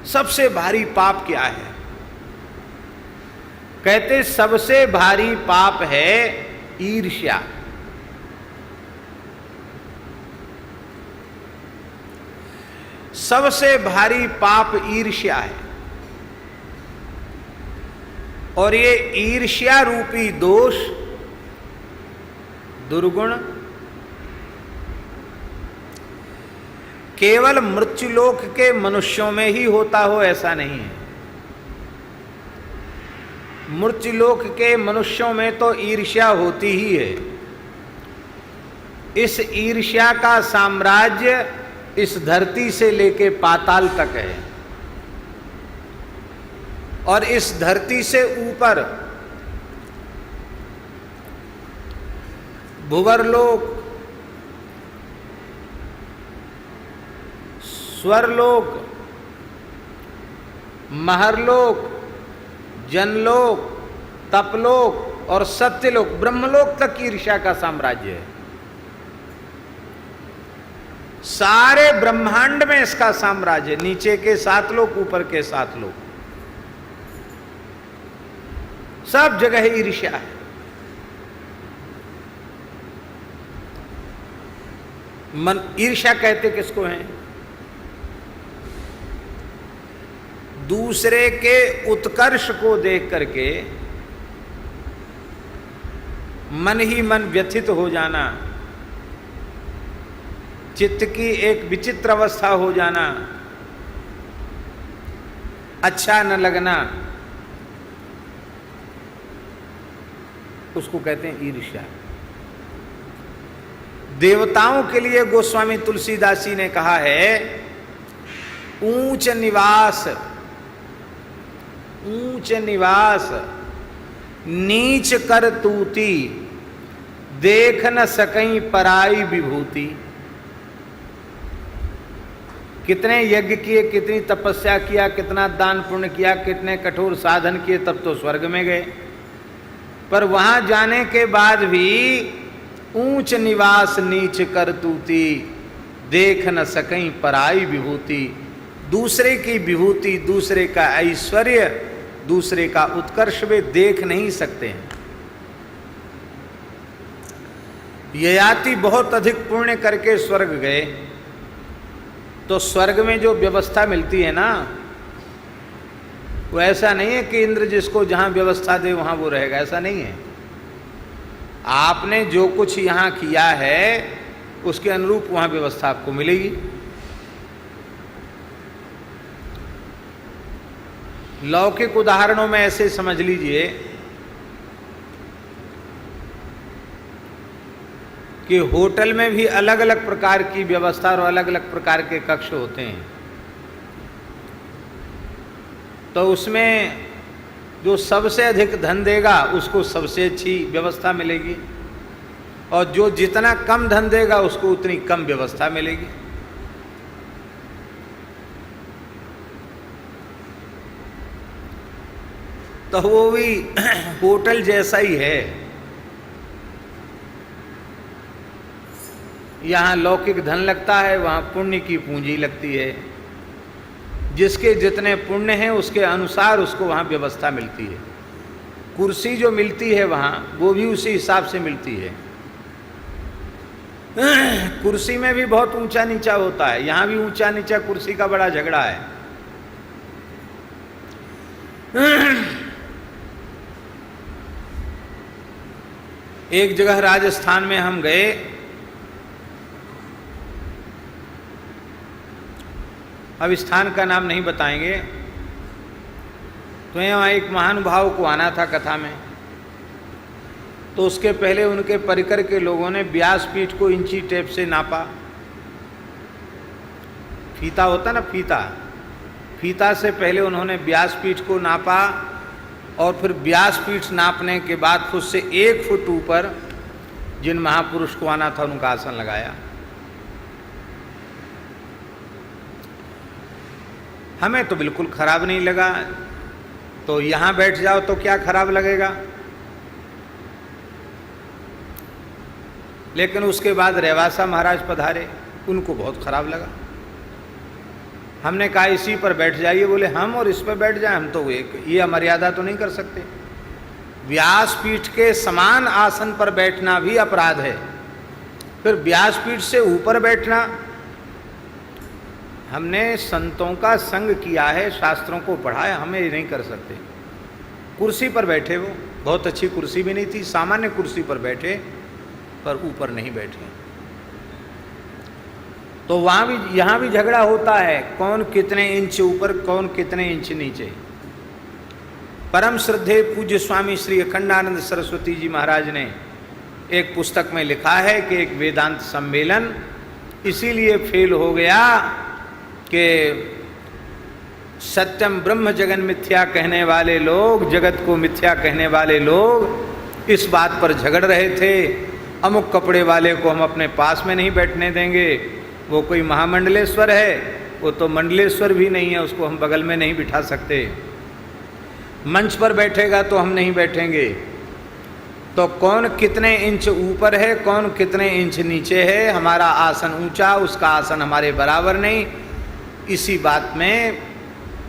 सबसे भारी पाप क्या है? कहते सबसे भारी पाप है ईर्ष्या। सबसे भारी पाप ईर्ष्या है। और ये ईर्ष्या रूपी दोष, दुर्गुण, केवल मृत्युलोक के मनुष्यों में ही होता हो ऐसा नहीं है। मृत्युलोक के मनुष्यों में तो ईर्ष्या होती ही है। इस ईर्ष्या का साम्राज्य इस धरती से लेके पाताल तक है, और इस धरती से ऊपर भुवरलोक, स्वरलोक, महरलोक, जनलोक, तपलोक और सत्यलोक, ब्रह्मलोक तक ईर्ष्या का साम्राज्य है। सारे ब्रह्मांड में इसका साम्राज्य, नीचे के 7 लोक, ऊपर के 7 लोक, सब जगह ईर्ष्या है। मन ईर्ष्या कहते किसको हैं? दूसरे के उत्कर्ष को देख करके मन ही मन व्यथित हो जाना, चित्त की एक विचित्र अवस्था हो जाना, अच्छा न लगना, उसको कहते हैं ईर्ष्या। देवताओं के लिए गोस्वामी तुलसीदास जी ने कहा है, ऊंच निवास, ऊंच निवास नीच कर तूती, देख न सकई पराई विभूति। कितने यज्ञ किए, कितनी तपस्या किया, कितना दान पुण्य किया, कितने कठोर साधन किए, तब तो स्वर्ग में गए, पर वहां जाने के बाद भी ऊंच निवास नीच कर तूती, देख न सकई पराई विभूति। दूसरे की विभूति, दूसरे का ऐश्वर्य, दूसरे का उत्कर्ष वे देख नहीं सकते हैं। ययाति बहुत अधिक पुण्य करके स्वर्ग गए, तो स्वर्ग में जो व्यवस्था मिलती है ना, वो ऐसा नहीं है कि इंद्र जिसको जहां व्यवस्था दे वहां वो रहेगा, ऐसा नहीं है। आपने जो कुछ यहां किया है उसके अनुरूप वहां व्यवस्था आपको मिलेगी। लौकिक उदाहरणों में ऐसे समझ लीजिए कि होटल में भी अलग अलग प्रकार की व्यवस्था और अलग अलग प्रकार के कक्ष होते हैं, तो उसमें जो सबसे अधिक धन देगा उसको सबसे अच्छी व्यवस्था मिलेगी, और जो जितना कम धन देगा उसको उतनी कम व्यवस्था मिलेगी। तो वो भी होटल जैसा ही है। यहाँ लौकिक धन लगता है, वहाँ पुण्य की पूंजी लगती है। जिसके जितने पुण्य हैं उसके अनुसार उसको वहाँ व्यवस्था मिलती है। कुर्सी जो मिलती है वहाँ, वो भी उसी हिसाब से मिलती है। कुर्सी में भी बहुत ऊंचा नीचा होता है, यहाँ भी ऊंचा नीचा कुर्सी का बड़ा झगड़ा है। एक जगह राजस्थान में हम गए, अब स्थान का नाम नहीं बताएंगे, तो यहाँ एक महानुभाव को आना था कथा में, तो उसके पहले उनके परिकर के लोगों ने व्यासपीठ को इंची टेप से नापा। फीता होता ना, फीता से पहले उन्होंने व्यासपीठ को नापा, और फिर व्यासपीठ नापने के बाद उससे 1 फुट ऊपर जिन महापुरुष को आना था उनका आसन लगाया। हमें तो बिल्कुल खराब नहीं लगा, तो यहाँ बैठ जाओ तो क्या खराब लगेगा। लेकिन उसके बाद रेवासा महाराज पधारे, उनको बहुत खराब लगा। हमने कहा इसी पर बैठ जाइए, बोले हम और इस पर बैठ जाए, हम तो ये अमर्यादा तो नहीं कर सकते। व्यासपीठ के समान आसन पर बैठना भी अपराध है, फिर व्यासपीठ से ऊपर बैठना। हमने संतों का संग किया है, शास्त्रों को पढ़ा है, हमें ये नहीं कर सकते। कुर्सी पर बैठे, वो बहुत अच्छी कुर्सी भी नहीं थी, सामान्य कुर्सी पर बैठे, पर ऊपर नहीं बैठे। तो वहाँ भी यहाँ भी झगड़ा होता है, कौन कितने इंच ऊपर, कौन कितने इंच नीचे। परम श्रद्धेय पूज्य स्वामी श्री अखंडानंद सरस्वती जी महाराज ने एक पुस्तक में लिखा है कि एक वेदांत सम्मेलन इसीलिए फेल हो गया कि सत्यम ब्रह्म जगन मिथ्या कहने वाले लोग, जगत को मिथ्या कहने वाले लोग इस बात पर झगड़ रहे थे, अमुक कपड़े वाले को हम अपने पास में नहीं बैठने देंगे, वो कोई महामंडलेश्वर है, वो तो मंडलेश्वर भी नहीं है, उसको हम बगल में नहीं बिठा सकते, मंच पर बैठेगा तो हम नहीं बैठेंगे। तो कौन कितने इंच ऊपर है, कौन कितने इंच नीचे है, हमारा आसन ऊंचा, उसका आसन हमारे बराबर नहीं, इसी बात में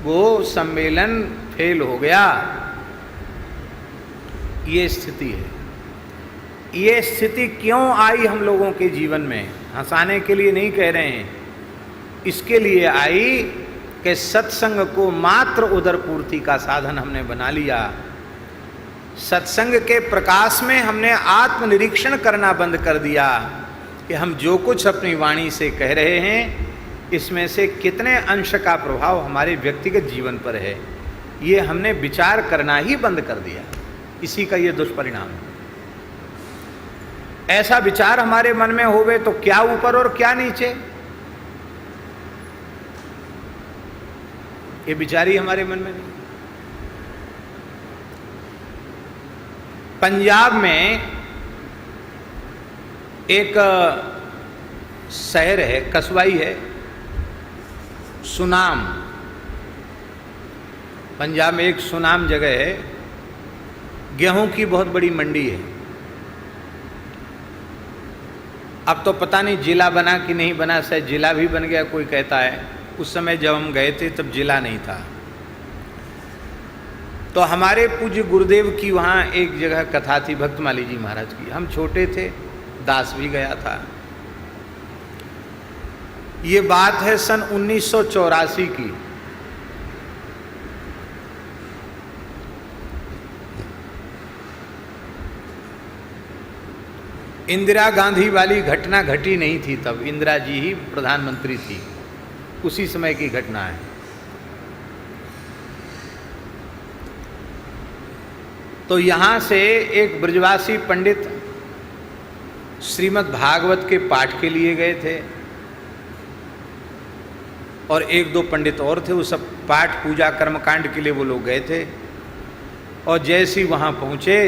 वो सम्मेलन फेल हो गया। ये स्थिति है। ये स्थिति क्यों आई हम लोगों के जीवन में? हंसाने के लिए नहीं कह रहे हैं, इसके लिए आई कि सत्संग को मात्र उदर पूर्ति का साधन हमने बना लिया। सत्संग के प्रकाश में हमने आत्मनिरीक्षण करना बंद कर दिया कि हम जो कुछ अपनी वाणी से कह रहे हैं, इसमें से कितने अंश का प्रभाव हमारे व्यक्तिगत जीवन पर है, ये हमने विचार करना ही बंद कर दिया। इसी का ये दुष्परिणाम है। ऐसा विचार हमारे मन में होवे तो क्या ऊपर और क्या नीचे, ये विचार ही हमारे मन में नहीं। पंजाब में एक शहर है, कस्बाई है, सुनाम। पंजाब में एक सुनाम जगह है, गेहूं की बहुत बड़ी मंडी है। अब तो पता नहीं जिला बना कि नहीं बना, शायद जिला भी बन गया, कोई कहता है। उस समय जब हम गए थे तब जिला नहीं था। तो हमारे पूज्य गुरुदेव की वहाँ एक जगह कथा थी, भक्तमाली जी महाराज की। हम छोटे थे, दास भी गया था। ये बात है सन 1984 की। इंदिरा गांधी वाली घटना घटी नहीं थी तब, इंदिरा जी ही प्रधानमंत्री थी, उसी समय की घटना है। तो यहाँ से एक ब्रजवासी पंडित श्रीमद् भागवत के पाठ के लिए गए थे, और एक दो पंडित और थे, वो सब पाठ पूजा कर्मकांड के लिए वो लोग गए थे। और जैसे ही वहाँ पहुँचे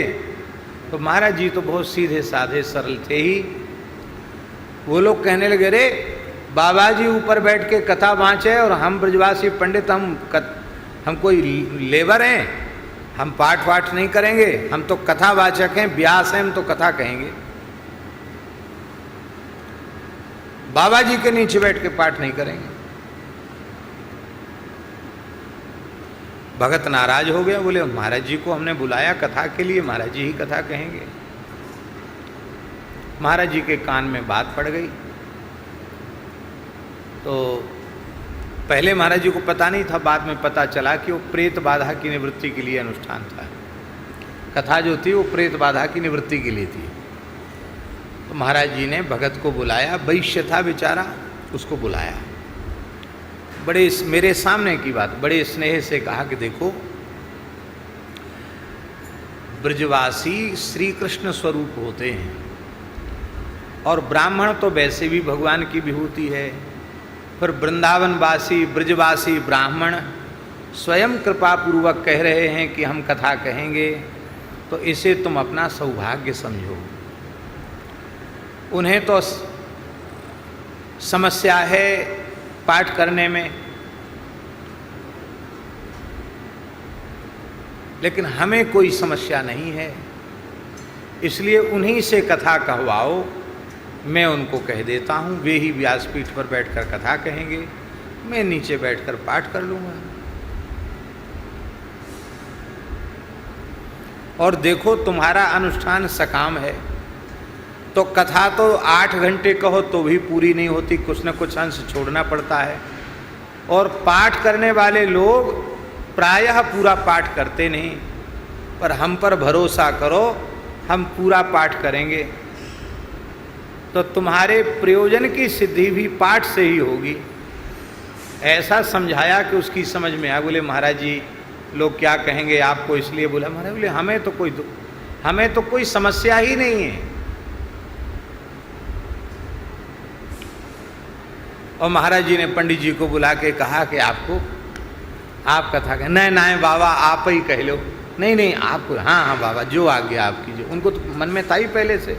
तो महाराज जी तो बहुत सीधे साधे सरल थे ही। वो लोग कहने लगे, रे बाबा जी ऊपर बैठ के कथा बाँचे और हम ब्रजवासी पंडित हम कोई लेबर हैं, हम पाठ वाठ नहीं करेंगे, हम तो कथा वाचक हैं, व्यास हैं, हम तो कथा कहेंगे। बाबा जी के नीचे बैठ के पाठ नहीं करेंगे। भगत नाराज हो गया, बोले महाराज जी को हमने बुलाया कथा के लिए, महाराज जी ही कथा कहेंगे। महाराज जी के कान में बात पड़ गई। तो पहले महाराज जी को पता नहीं था, बाद में पता चला कि वो प्रेत बाधा की निवृत्ति के लिए अनुष्ठान था। कथा जो थी वो प्रेत बाधा की निवृत्ति के लिए थी। तो महाराज जी ने भगत को बुलाया, वैश्य था बेचारा, उसको बुलाया। बड़े मेरे सामने की बात, बड़े स्नेह से कहा कि देखो, ब्रजवासी श्री कृष्ण स्वरूप होते हैं, और ब्राह्मण तो वैसे भी भगवान की विभूति है, फिर वृंदावनवासी ब्रजवासी ब्राह्मण स्वयं कृपापूर्वक कह रहे हैं कि हम कथा कहेंगे, तो इसे तुम अपना सौभाग्य समझो। उन्हें तो समस्या है पाठ करने में, लेकिन हमें कोई समस्या नहीं है, इसलिए उन्हीं से कथा कहवाओ। मैं उनको कह देता हूँ, वे ही व्यासपीठ पर बैठकर कथा कहेंगे, मैं नीचे बैठकर पाठ कर लूंगा। और देखो तुम्हारा अनुष्ठान सकाम है, तो कथा तो 8 घंटे कहो तो भी पूरी नहीं होती, कुछ न कुछ अंश छोड़ना पड़ता है। और पाठ करने वाले लोग प्रायः पूरा पाठ करते नहीं, पर हम पर भरोसा करो, हम पूरा पाठ करेंगे तो तुम्हारे प्रयोजन की सिद्धि भी पाठ से ही होगी। ऐसा समझाया कि उसकी समझ में आया। बोले महाराज जी लोग क्या कहेंगे आपको, इसलिए बोला। महाराज बोले हमें तो कोई समस्या ही नहीं है। और महाराज जी ने पंडित जी को बुला के कहा कि आप कथा कहें। नहीं बाबा आप ही कह लो। नहीं आपको, हाँ बाबा जो आ गया आपकी, जो उनको तो मन में था ही पहले से,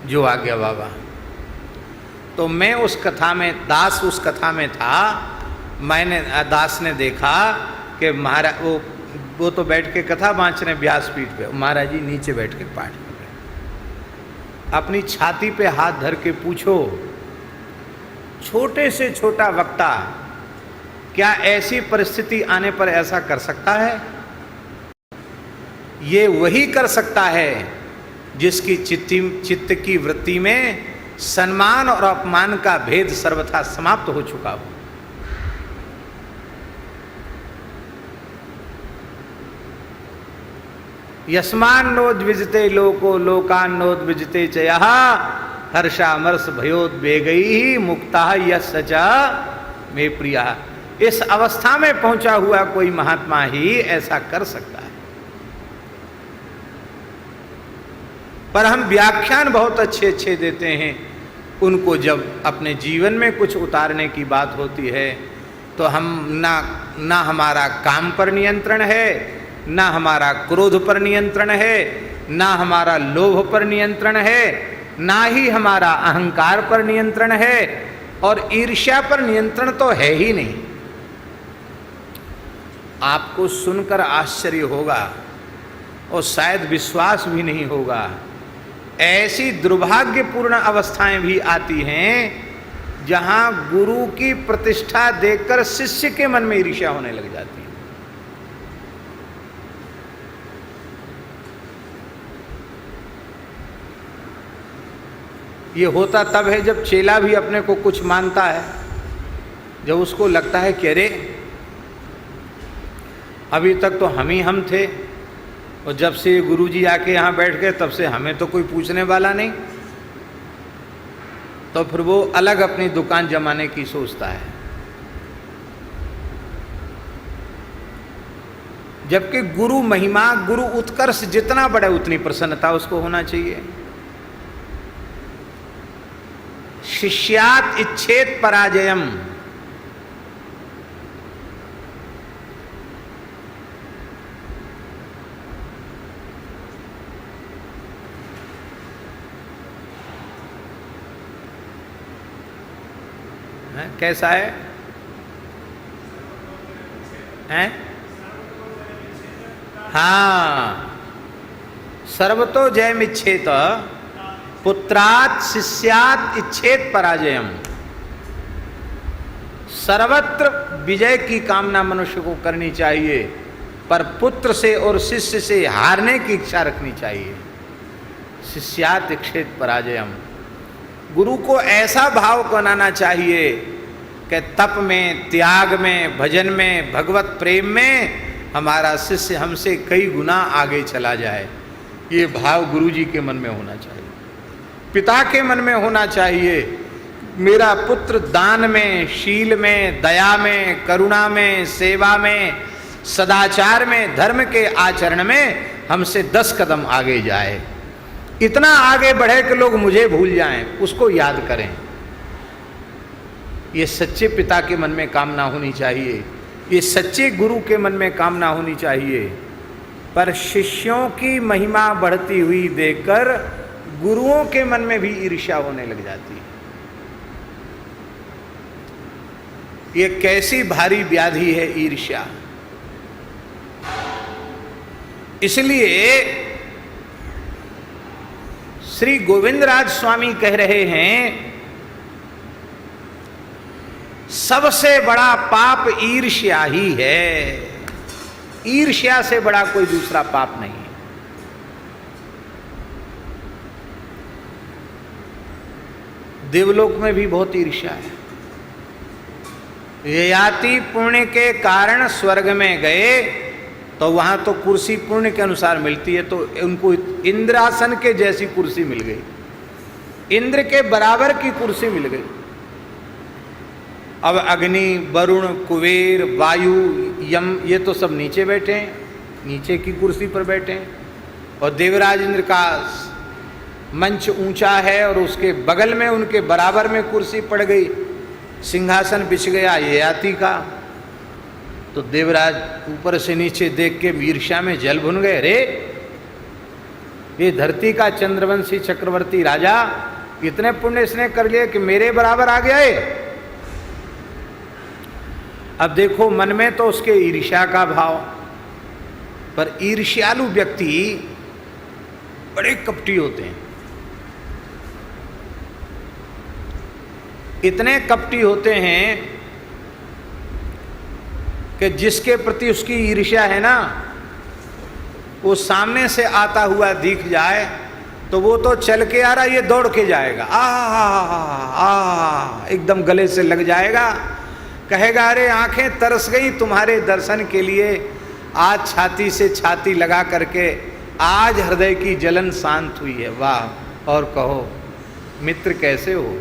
जो आ गया बाबा। तो मैं उस कथा में, दास उस कथा में था, मैंने दास ने देखा कि महाराज वो तो बैठ के कथा बाँच रहे व्यासपीठ पे, महाराज जी नीचे बैठ के पाठ कर रहे। अपनी छाती पे हाथ धर के पूछो, छोटे से छोटा वक्ता क्या ऐसी परिस्थिति आने पर ऐसा कर सकता है? ये वही कर सकता है जिसकी चित्त की वृत्ति में सम्मान और अपमान का भेद सर्वथा समाप्त हो चुका हो। यस्मान्नोद्विजते लोको लोकान्नोद्विजते च यः हर्षामर्ष भयोद्वेगैः मुक्ता यः स च मे प्रियः। इस अवस्था में पहुंचा हुआ कोई महात्मा ही ऐसा कर सकता है। पर हम व्याख्यान बहुत अच्छे अच्छे देते हैं, उनको जब अपने जीवन में कुछ उतारने की बात होती है तो हम ना हमारा काम पर नियंत्रण है, ना हमारा क्रोध पर नियंत्रण है, ना हमारा लोभ पर नियंत्रण है, ना ही हमारा अहंकार पर नियंत्रण है, और ईर्ष्या पर नियंत्रण तो है ही नहीं। आपको सुनकर आश्चर्य होगा और शायद विश्वास भी नहीं होगा, ऐसी दुर्भाग्यपूर्ण अवस्थाएं भी आती हैं जहां गुरु की प्रतिष्ठा देखकर शिष्य के मन में ईर्ष्या होने लग जाती है। ये होता तब है जब चेला भी अपने को कुछ मानता है, जब उसको लगता है कि अरे अभी तक तो हम थे, और जब से गुरुजी आके यहाँ बैठ गए तब से हमें तो कोई पूछने वाला नहीं, तो फिर वो अलग अपनी दुकान जमाने की सोचता है। जबकि गुरु महिमा, गुरु उत्कर्ष जितना बढ़े उतनी प्रसन्नता उसको होना चाहिए। शिष्यात इच्छेत पराजयम। कैसा है? हैं? हाँ, सर्वतो जयमिच्छेत पुत्रात् शिष्यात् इच्छेत पराजयम। सर्वत्र विजय की कामना मनुष्य को करनी चाहिए, पर पुत्र से और शिष्य से हारने की इच्छा रखनी चाहिए। शिष्यात् इच्छेत पराजयम। गुरु को ऐसा भाव बनाना चाहिए कि तप में, त्याग में, भजन में, भगवत प्रेम में हमारा शिष्य हमसे कई गुना आगे चला जाए। ये भाव गुरु जी के मन में होना चाहिए, पिता के मन में होना चाहिए। मेरा पुत्र दान में, शील में, दया में, करुणा में, सेवा में, सदाचार में, धर्म के आचरण में हमसे 10 कदम आगे जाए। इतना आगे बढ़े कि लोग मुझे भूल जाएं, उसको याद करें। ये सच्चे पिता के मन में कामना होनी चाहिए, ये सच्चे गुरु के मन में कामना होनी चाहिए। पर शिष्यों की महिमा बढ़ती हुई देखकर गुरुओं के मन में भी ईर्ष्या होने लग जाती है। ये कैसी भारी व्याधि है ईर्ष्या। इसलिए श्री गोविंदराज स्वामी कह रहे हैं, सबसे बड़ा पाप ईर्ष्या ही है। ईर्ष्या से बड़ा कोई दूसरा पाप नहीं है। देवलोक में भी बहुत ईर्ष्या है। ययाति पुण्य के कारण स्वर्ग में गए तो वहां तो कुर्सी पुण्य के अनुसार मिलती है, तो उनको इंद्रासन के जैसी कुर्सी मिल गई, इंद्र के बराबर की कुर्सी मिल गई। अब अग्नि, वरुण, कुबेर, वायु, यम, ये तो सब नीचे बैठे हैं, नीचे की कुर्सी पर बैठे हैं, और देवराज इंद्र का मंच ऊंचा है और उसके बगल में उनके बराबर में कुर्सी पड़ गई, सिंहासन बिछ गया ययाति का। तो देवराज ऊपर से नीचे देख के ईर्ष्या में जल भुन गए। अरे ये धरती का चंद्रवंशी चक्रवर्ती राजा, इतने पुण्य इसने कर लिए कि मेरे बराबर आ गया है। अब देखो मन में तो उसके ईर्ष्या का भाव, पर ईर्ष्यालु व्यक्ति बड़े कपटी होते हैं। इतने कपटी होते हैं कि जिसके प्रति उसकी ईर्ष्या है ना, वो सामने से आता हुआ दिख जाए तो वो तो चल के आ रहा, ये दौड़ के जाएगा, एकदम गले से लग जाएगा, कहेगा अरे आंखें तरस गई तुम्हारे दर्शन के लिए, आज छाती से छाती लगा करके आज हृदय की जलन शांत हुई है, वाह। और कहो मित्र कैसे हो।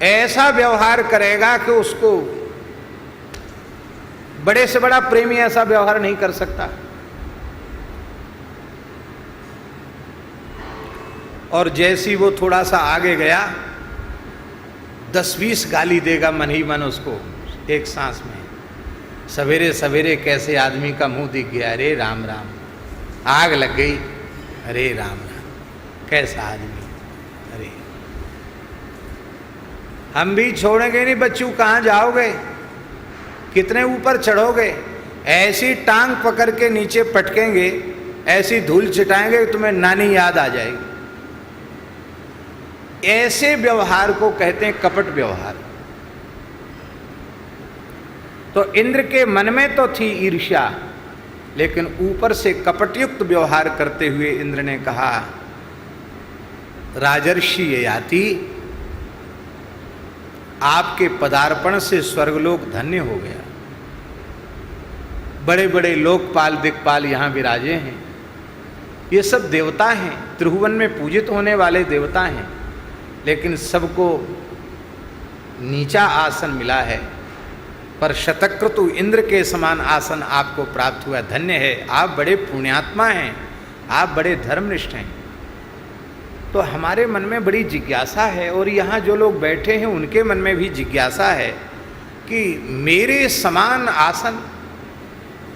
ऐसा व्यवहार करेगा कि उसको बड़े से बड़ा प्रेमी ऐसा व्यवहार नहीं कर सकता। और जैसी वो थोड़ा सा आगे गया 10-20 गाली देगा मन ही मन उसको एक सांस में। सवेरे सवेरे कैसे आदमी का मुंह दिख गया, अरे राम राम, आग लग गई, अरे राम राम, कैसा आदमी, अरे हम भी छोड़ेंगे नहीं बच्चू, कहाँ जाओगे, कितने ऊपर चढ़ोगे, ऐसी टांग पकड़ के नीचे पटकेंगे, ऐसी धूल चिटाएंगे कि तुम्हें नानी याद आ जाएगी। ऐसे व्यवहार को कहते हैं कपट व्यवहार। तो इंद्र के मन में तो थी ईर्ष्या, लेकिन ऊपर से कपटयुक्त व्यवहार करते हुए इंद्र ने कहा, राजर्षि ययाति, आपके पदार्पण से स्वर्गलोक धन्य हो गया। बड़े बड़े लोकपाल दिक्पाल यहाँ विराजे हैं, ये सब देवता हैं, त्रिभुवन में पूजित होने वाले देवता हैं, लेकिन सबको नीचा आसन मिला है, पर शतक्रतु इंद्र के समान आसन आपको प्राप्त हुआ, धन्य है, आप बड़े पुण्यात्मा हैं, आप बड़े धर्मनिष्ठ हैं। तो हमारे मन में बड़ी जिज्ञासा है, और यहाँ जो लोग बैठे हैं उनके मन में भी जिज्ञासा है कि मेरे समान आसन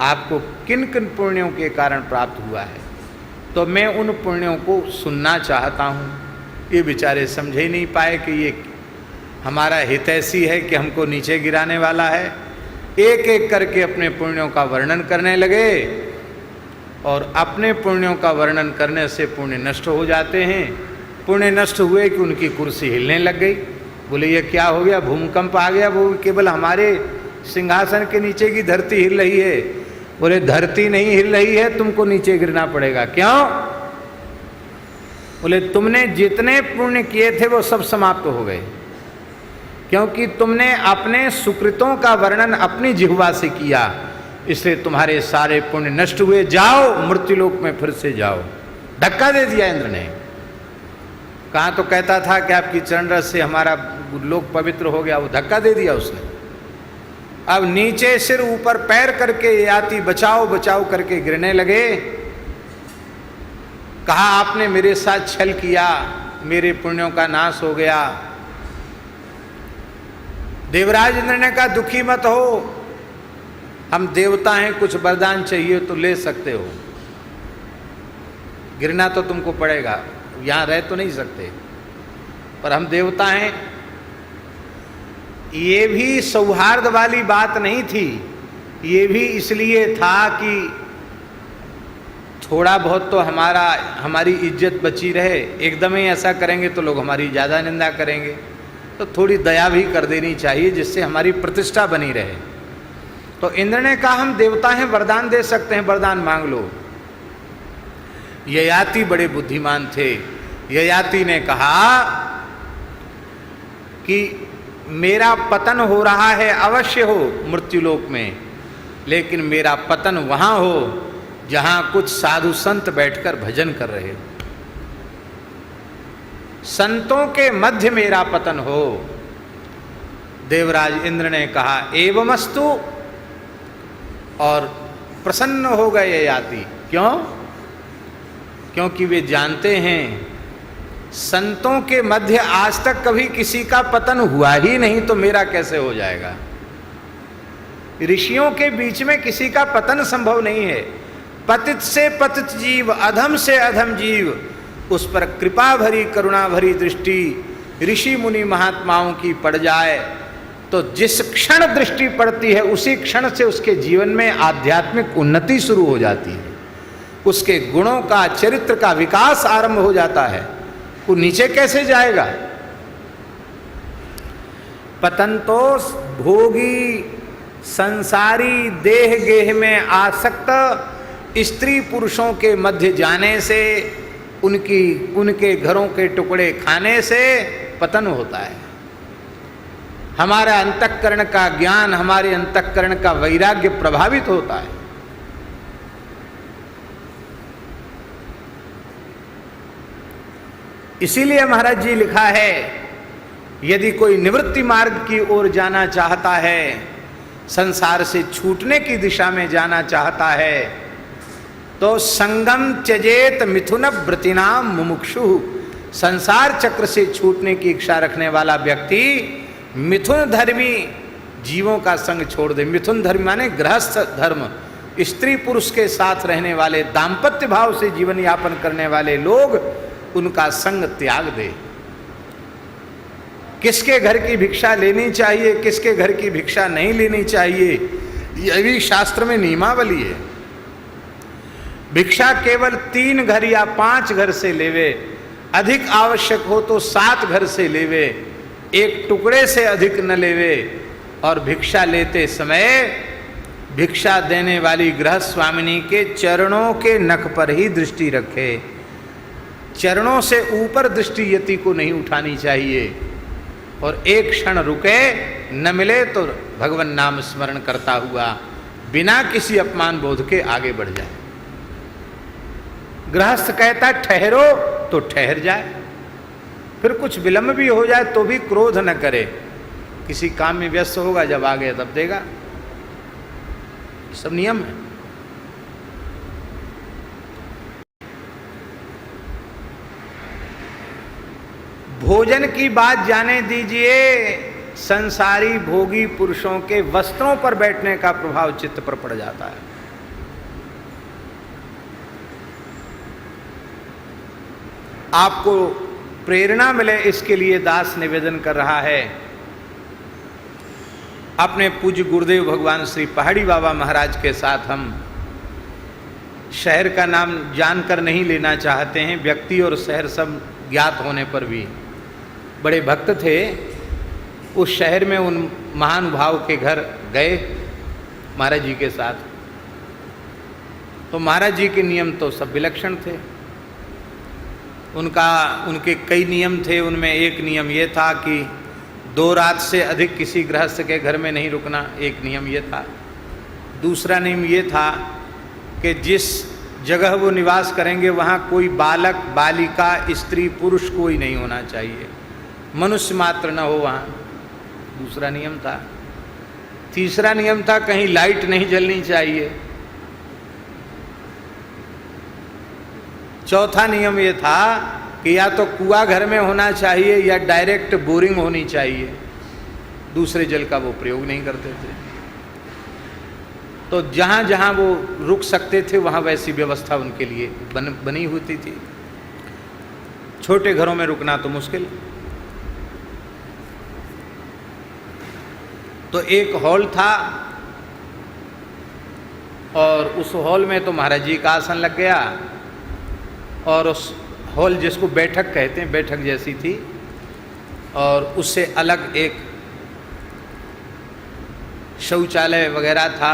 आपको किन किन पुण्यों के कारण प्राप्त हुआ है। तो मैं उन पुण्यों को सुनना चाहता हूँ। ये बेचारे समझ ही नहीं पाए कि ये हमारा हितैषी है कि हमको नीचे गिराने वाला है। एक एक करके अपने पुण्यों का वर्णन करने लगे, और अपने पुण्यों का वर्णन करने से पुण्य नष्ट हो जाते हैं। पुण्य नष्ट हुए कि उनकी कुर्सी हिलने लग गई। बोले ये क्या हो गया, भूकंप आ गया, वो केवल हमारे सिंहासन के नीचे की धरती हिल रही है। बोले धरती नहीं हिल रही है, तुमको नीचे गिरना पड़ेगा। क्यों? बोले तुमने जितने पुण्य किए थे वो सब समाप्त हो गए, क्योंकि तुमने अपने सुकृतों का वर्णन अपनी जिह्वा से किया, इसलिए तुम्हारे सारे पुण्य नष्ट हुए। जाओ मृत्युलोक में फिर से जाओ। धक्का दे दिया इंद्र ने। कहाँ तो कहता था कि आपकी चरण रस से हमारा लोक पवित्र हो गया, वो धक्का दे दिया उसने। अब नीचे सिर ऊपर पैर करके ययाति बचाओ बचाओ करके गिरने लगे। कहा आपने मेरे साथ छल किया, मेरे पुण्यों का नाश हो गया। देवराज इंद्र ने कहा दुखी मत हो, हम देवता हैं, कुछ वरदान चाहिए तो ले सकते हो, गिरना तो तुमको पड़ेगा, यहाँ रह तो नहीं सकते, पर हम देवता हैं। ये भी सौहार्द वाली बात नहीं थी, ये भी इसलिए था कि थोड़ा बहुत तो हमारी इज्जत बची रहे। एकदम ही ऐसा करेंगे तो लोग हमारी ज़्यादा निंदा करेंगे। तो थोड़ी दया भी कर देनी चाहिए, जिससे हमारी प्रतिष्ठा बनी रहे। तो इंद्र ने कहा हम देवता हैं, वरदान दे सकते हैं, वरदान मांग लो। ययाति बड़े बुद्धिमान थे। ययाति ने कहा कि मेरा पतन हो रहा है, अवश्य हो मृत्युलोक में, लेकिन मेरा पतन वहां हो जहां कुछ साधु संत बैठकर भजन कर रहे हो, संतों के मध्य मेरा पतन हो। देवराज इंद्र ने कहा एवमस्तु, और प्रसन्न हो गए ययाति। क्यों? क्योंकि वे जानते हैं संतों के मध्य आज तक कभी किसी का पतन हुआ ही नहीं, तो मेरा कैसे हो जाएगा। ऋषियों के बीच में किसी का पतन संभव नहीं है। पतित से पतित जीव, अधम से अधम जीव, उस पर कृपा भरी करुणा भरी दृष्टि ऋषि मुनि महात्माओं की पड़ जाए तो जिस क्षण दृष्टि पड़ती है उसी क्षण से उसके जीवन में आध्यात्मिक उन्नति शुरू हो जाती है, उसके गुणों का, चरित्र का विकास आरंभ हो जाता है। वो नीचे कैसे जाएगा? पतन तो भोगी संसारी देह गेह में आसक्त स्त्री पुरुषों के मध्य जाने से, उनके घरों के टुकड़े खाने से पतन होता है। हमारा अंतःकरण का ज्ञान, हमारे अंतःकरण का वैराग्य प्रभावित होता है। इसीलिए महाराज जी लिखा है, यदि कोई निवृत्ति मार्ग की ओर जाना चाहता है, संसार से छूटने की दिशा में जाना चाहता है, तो संगम त्यजेत मिथुन व्रतिनाम मुमुक्षु। संसार चक्र से छूटने की इच्छा रखने वाला व्यक्ति मिथुन धर्मी जीवों का संग छोड़ दे। मिथुन धर्म माने गृहस्थ धर्म, स्त्री पुरुष के साथ रहने वाले, दाम्पत्य भाव से जीवन यापन करने वाले लोग, उनका संग त्याग दे। किसके घर की भिक्षा लेनी चाहिए, किसके घर की भिक्षा नहीं लेनी चाहिए, यह भी शास्त्र में नियमावली है। भिक्षा केवल 3 घर या 5 घर से लेवे, अधिक आवश्यक हो तो 7 घर से लेवे, एक टुकड़े से अधिक न लेवे, और भिक्षा लेते समय भिक्षा देने वाली गृह स्वामिनी के चरणों के नख पर ही दृष्टि रखे। चरणों से ऊपर दृष्टि यति को नहीं उठानी चाहिए, और एक क्षण रुके, न मिले तो भगवान नाम स्मरण करता हुआ बिना किसी अपमान बोध के आगे बढ़ जाए। गृहस्थ कहता ठहरो तो ठहर जाए, फिर कुछ विलंब भी हो जाए तो भी क्रोध न करे। किसी काम में व्यस्त होगा, जब आ गया तब देगा, सब नियम है। भोजन की बात जाने दीजिए। संसारी भोगी पुरुषों के वस्त्रों पर बैठने का प्रभाव चित्त पर पड़ जाता है। आपको प्रेरणा मिले इसके लिए दास निवेदन कर रहा है। अपने पूज्य गुरुदेव भगवान श्री पहाड़ी बाबा महाराज के साथ हम शहर का नाम जानकर नहीं लेना चाहते हैं, व्यक्ति और शहर सब ज्ञात होने पर भी बड़े भक्त थे। उस शहर में उन महानुभाव के घर गए महाराज जी के साथ, तो महाराज जी के नियम तो सब विलक्षण थे। उनके कई नियम थे। उनमें एक नियम ये था कि 2 रात से अधिक किसी गृहस्थ के घर में नहीं रुकना, एक नियम ये था। दूसरा नियम ये था कि जिस जगह वो निवास करेंगे वहाँ कोई बालक, बालिका, स्त्री, पुरुष कोई नहीं होना चाहिए, मनुष्य मात्र न हो वहाँ, दूसरा नियम था। तीसरा नियम था कहीं लाइट नहीं जलनी चाहिए। चौथा नियम ये था कि या तो कुआं घर में होना चाहिए या डायरेक्ट बोरिंग होनी चाहिए, दूसरे जल का वो प्रयोग नहीं करते थे। तो जहाँ जहाँ वो रुक सकते थे वहाँ वैसी व्यवस्था उनके लिए बनी होती थी। छोटे घरों में रुकना तो मुश्किल। तो एक हॉल था और उस हॉल में तो महाराज जी का आसन लग गया, और उस हॉल जिसको बैठक कहते हैं, बैठक जैसी थी, और उससे अलग एक शौचालय वगैरह था,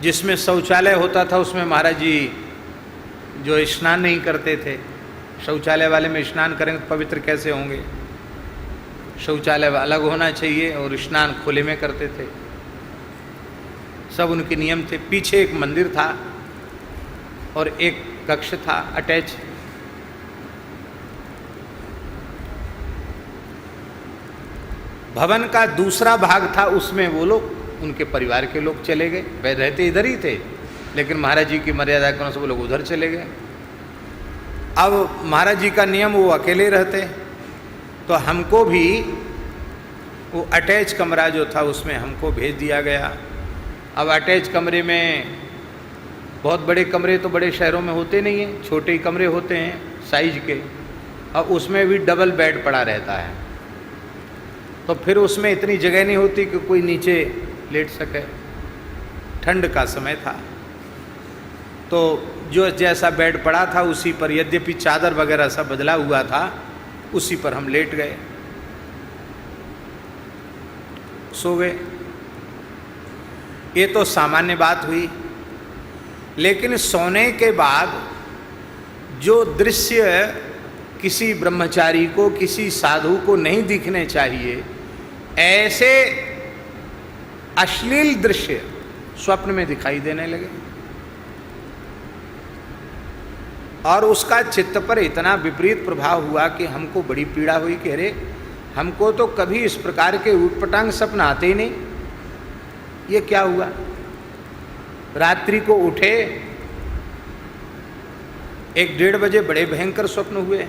जिसमें शौचालय होता था उसमें महाराज जी जो स्नान नहीं करते थे, शौचालय वाले में स्नान करेंगे तो पवित्र कैसे होंगे, शौचालय अलग होना चाहिए और स्नान खुले में करते थे, सब उनके नियम थे। पीछे एक मंदिर था और एक कक्ष था अटैच। भवन का दूसरा भाग था, उसमें वो लोग उनके परिवार के लोग चले गए, वे रहते इधर ही थे, लेकिन महाराज जी की मर्यादा के अनुसार वो लोग उधर चले गए। अब महाराज जी का नियम वो अकेले रहते, तो हमको भी वो अटैच कमरा जो था उसमें हमको भेज दिया गया। अब अटैच कमरे में, बहुत बड़े कमरे तो बड़े शहरों में होते नहीं हैं, छोटे ही कमरे होते हैं साइज के, और उसमें भी डबल बेड पड़ा रहता है, तो फिर उसमें इतनी जगह नहीं होती कि कोई नीचे लेट सके। ठंड का समय था, तो जो जैसा बेड पड़ा था उसी पर, यद्यपि चादर वगैरह सब बदला हुआ था, उसी पर हम लेट गए, सो गए। ये तो सामान्य बात हुई, लेकिन सोने के बाद जो दृश्य किसी ब्रह्मचारी को, किसी साधु को नहीं दिखने चाहिए, ऐसे अश्लील दृश्य स्वप्न में दिखाई देने लगे, और उसका चित्त पर इतना विपरीत प्रभाव हुआ कि हमको बड़ी पीड़ा हुई कि अरे हमको तो कभी इस प्रकार के उटपटांग सपन आते ही नहीं, ये क्या हुआ। रात्रि को उठे, 1-1:30 बजे बड़े भयंकर स्वप्न हुए,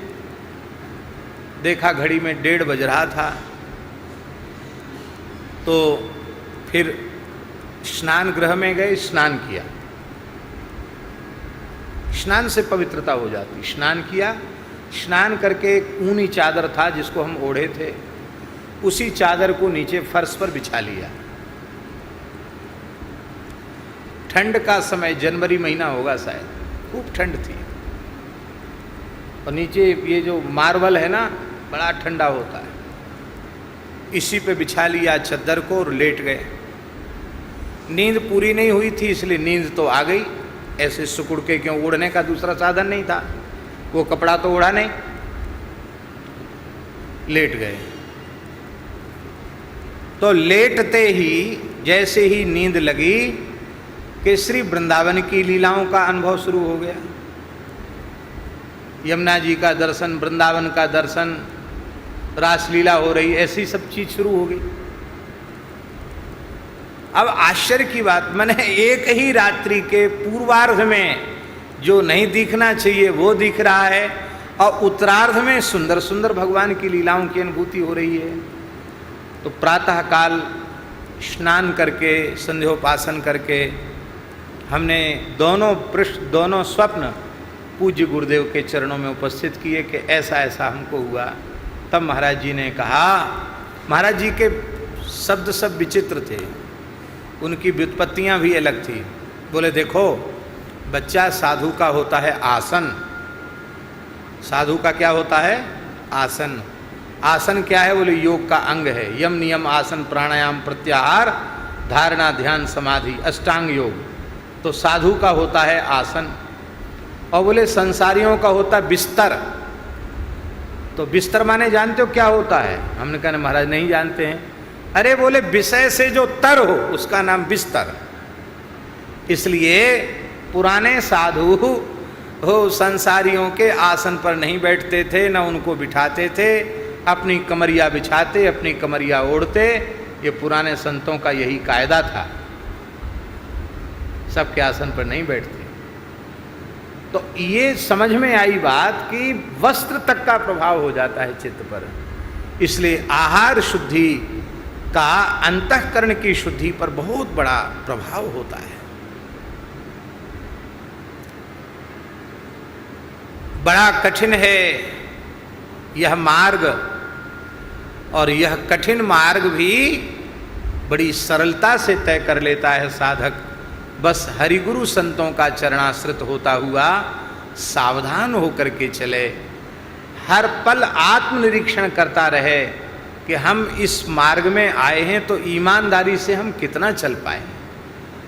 देखा घड़ी में 1:30 बज रहा था, तो फिर स्नान गृह में गए, स्नान किया, स्नान से पवित्रता हो जाती, स्नान किया, स्नान करके एक ऊनी चादर था जिसको हम ओढ़े थे, उसी चादर को नीचे फर्श पर बिछा लिया। ठंड का समय, जनवरी महीना होगा शायद, खूब ठंड थी, और नीचे ये जो मार्बल है ना बड़ा ठंडा होता है, इसी पे बिछा लिया चद्दर को और लेट गए। नींद पूरी नहीं हुई थी, इसलिए नींद तो आ गई, ऐसे सुकुड़ के, क्यों, ओढ़ने का दूसरा साधन नहीं था, वो कपड़ा तो ओढ़ा नहीं, लेट गए। तो लेटते ही जैसे ही नींद लगी कि श्री वृंदावन की लीलाओं का अनुभव शुरू हो गया, यमुना जी का दर्शन, वृंदावन का दर्शन, रासलीला हो रही, ऐसी सब चीज शुरू हो गई। अब आश्चर्य की बात, मैंने एक ही रात्रि के पूर्वार्ध में जो नहीं दिखना चाहिए वो दिख रहा है, और उत्तरार्ध में सुंदर सुंदर भगवान की लीलाओं की अनुभूति हो रही है। तो प्रातः काल स्नान करके, संध्योपासन करके, हमने दोनों स्वप्न पूज्य गुरुदेव के चरणों में उपस्थित किए कि ऐसा ऐसा हमको हुआ। तब महाराज जी ने कहा, महाराज जी के शब्द सब विचित्र थे, उनकी व्युत्पत्तियाँ भी अलग थी। बोले देखो, बच्चा साधु का होता है आसन, साधु का क्या होता है, आसन। आसन क्या है, बोले योग का अंग है, यम नियम आसन प्राणायाम प्रत्याहार धारणा ध्यान समाधि अष्टांग योग। तो साधु का होता है आसन, और बोले संसारियों का होता है बिस्तर। तो बिस्तर माने जानते हो क्या होता है? हमने कहा महाराज नहीं जानते हैं। अरे बोले विषय से जो तर हो उसका नाम बिस्तर। इसलिए पुराने साधु हो संसारियों के आसन पर नहीं बैठते थे, न उनको बिठाते थे, अपनी कमरिया बिछाते, अपनी कमरिया ओढ़ते। ये पुराने संतों का यही कायदा था, सबके आसन पर नहीं बैठते। तो ये समझ में आई बात कि वस्त्र तक का प्रभाव हो जाता है चित्त पर। इसलिए आहार शुद्धि का अंतःकरण की शुद्धि पर बहुत बड़ा प्रभाव होता है। बड़ा कठिन है यह मार्ग, और यह कठिन मार्ग भी बड़ी सरलता से तय कर लेता है साधक। बस हरिगुरु संतों का चरणाश्रित होता हुआ सावधान होकर के चले, हर पल आत्मनिरीक्षण करता रहे कि हम इस मार्ग में आए हैं तो ईमानदारी से हम कितना चल पाए,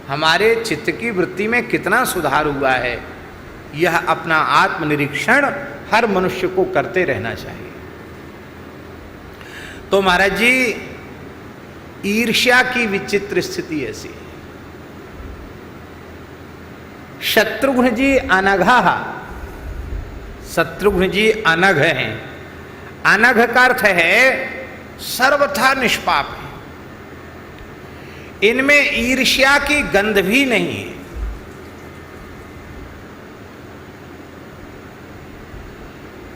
हमारे चित्त की वृत्ति में कितना सुधार हुआ है। यह अपना आत्मनिरीक्षण हर मनुष्य को करते रहना चाहिए। तो महाराज जी, ईर्ष्या की विचित्र स्थिति ऐसी है। शत्रुघ्न जी अनघा, शत्रुघ्न जी अनघ हैं। अनघ का अर्थ है सर्वथा निष्पाप है, इनमें ईर्ष्या की गंध भी नहीं है।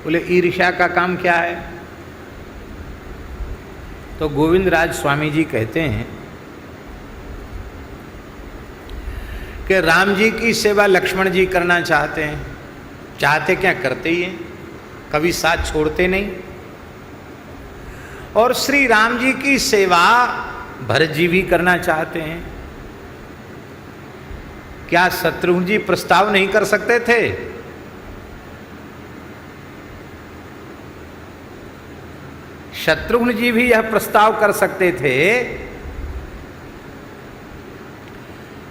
बोले ईर्ष्या का काम क्या है? तो गोविंद राज स्वामी जी कहते हैं कि राम जी की सेवा लक्ष्मण जी करना चाहते हैं, चाहते क्या करते ही हैं, कभी साथ छोड़ते नहीं। और श्री राम जी की सेवा भरत जी भी करना चाहते हैं। क्या शत्रुघ्न जी प्रस्ताव नहीं कर सकते थे? शत्रुघ्न जी भी यह प्रस्ताव कर सकते थे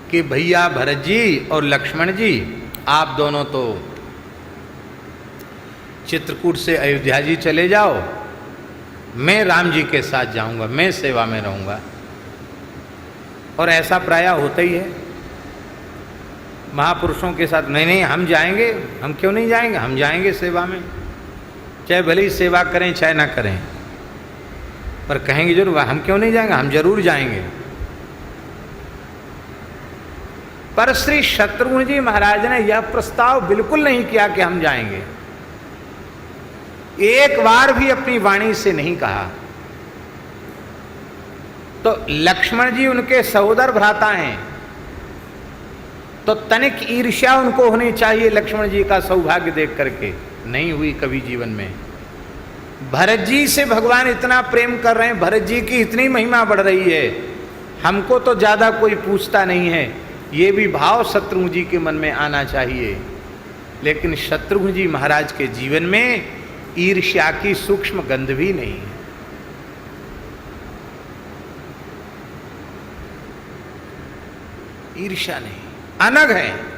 कि भैया भरत जी और लक्ष्मण जी, आप दोनों तो चित्रकूट से अयोध्या जी चले जाओ, मैं राम जी के साथ जाऊंगा, मैं सेवा में रहूंगा। और ऐसा प्राय होता ही है महापुरुषों के साथ। नहीं नहीं, हम जाएंगे, हम क्यों नहीं जाएंगे, हम जाएंगे सेवा में, चाहे भले ही सेवा करें चाहे ना करें, पर कहेंगे जरूर, हम क्यों नहीं जाएंगे, हम जरूर जाएंगे। पर श्री शत्रुघ्न जी महाराज ने यह प्रस्ताव बिल्कुल नहीं किया कि हम जाएंगे, एक बार भी अपनी वाणी से नहीं कहा। तो लक्ष्मण जी उनके सहोदर भ्राता हैं, तो तनिक ईर्ष्या उनको होनी चाहिए लक्ष्मण जी का सौभाग्य देख करके, नहीं हुई कभी जीवन में। भरत जी से भगवान इतना प्रेम कर रहे हैं, भरत जी की इतनी महिमा बढ़ रही है, हमको तो ज्यादा कोई पूछता नहीं है, ये भी भाव शत्रुघ्न जी के मन में आना चाहिए। लेकिन शत्रुघ्न जी महाराज के जीवन में ईर्ष्या की सूक्ष्म गंध भी नहीं है। ईर्ष्या नहीं, अनघ है।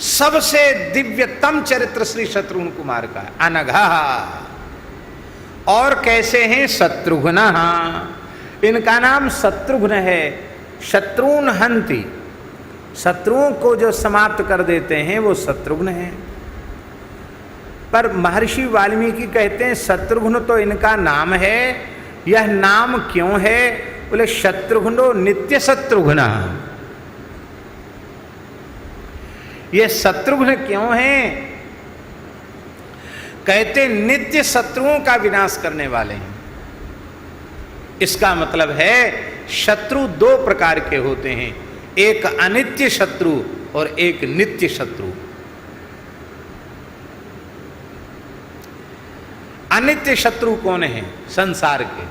सबसे दिव्यतम चरित्र श्री शत्रुघ्न कुमार का अनघा। और कैसे हैं? शत्रुघ्न, इनका नाम शत्रुघ्न है। शत्रुन हंति, शत्रुओं को जो समाप्त कर देते हैं वो शत्रुघ्न है। पर महर्षि वाल्मीकि कहते हैं शत्रुघ्न तो इनका नाम है, यह नाम क्यों है? बोले शत्रुघ्नो नित्य शत्रुघ्न। ये शत्रुघ्न क्यों है? कहते नित्य शत्रुओं का विनाश करने वाले हैं। इसका मतलब है शत्रु दो प्रकार के होते हैं, एक अनित्य शत्रु और एक नित्य शत्रु। अनित्य शत्रु कौन है? संसार के।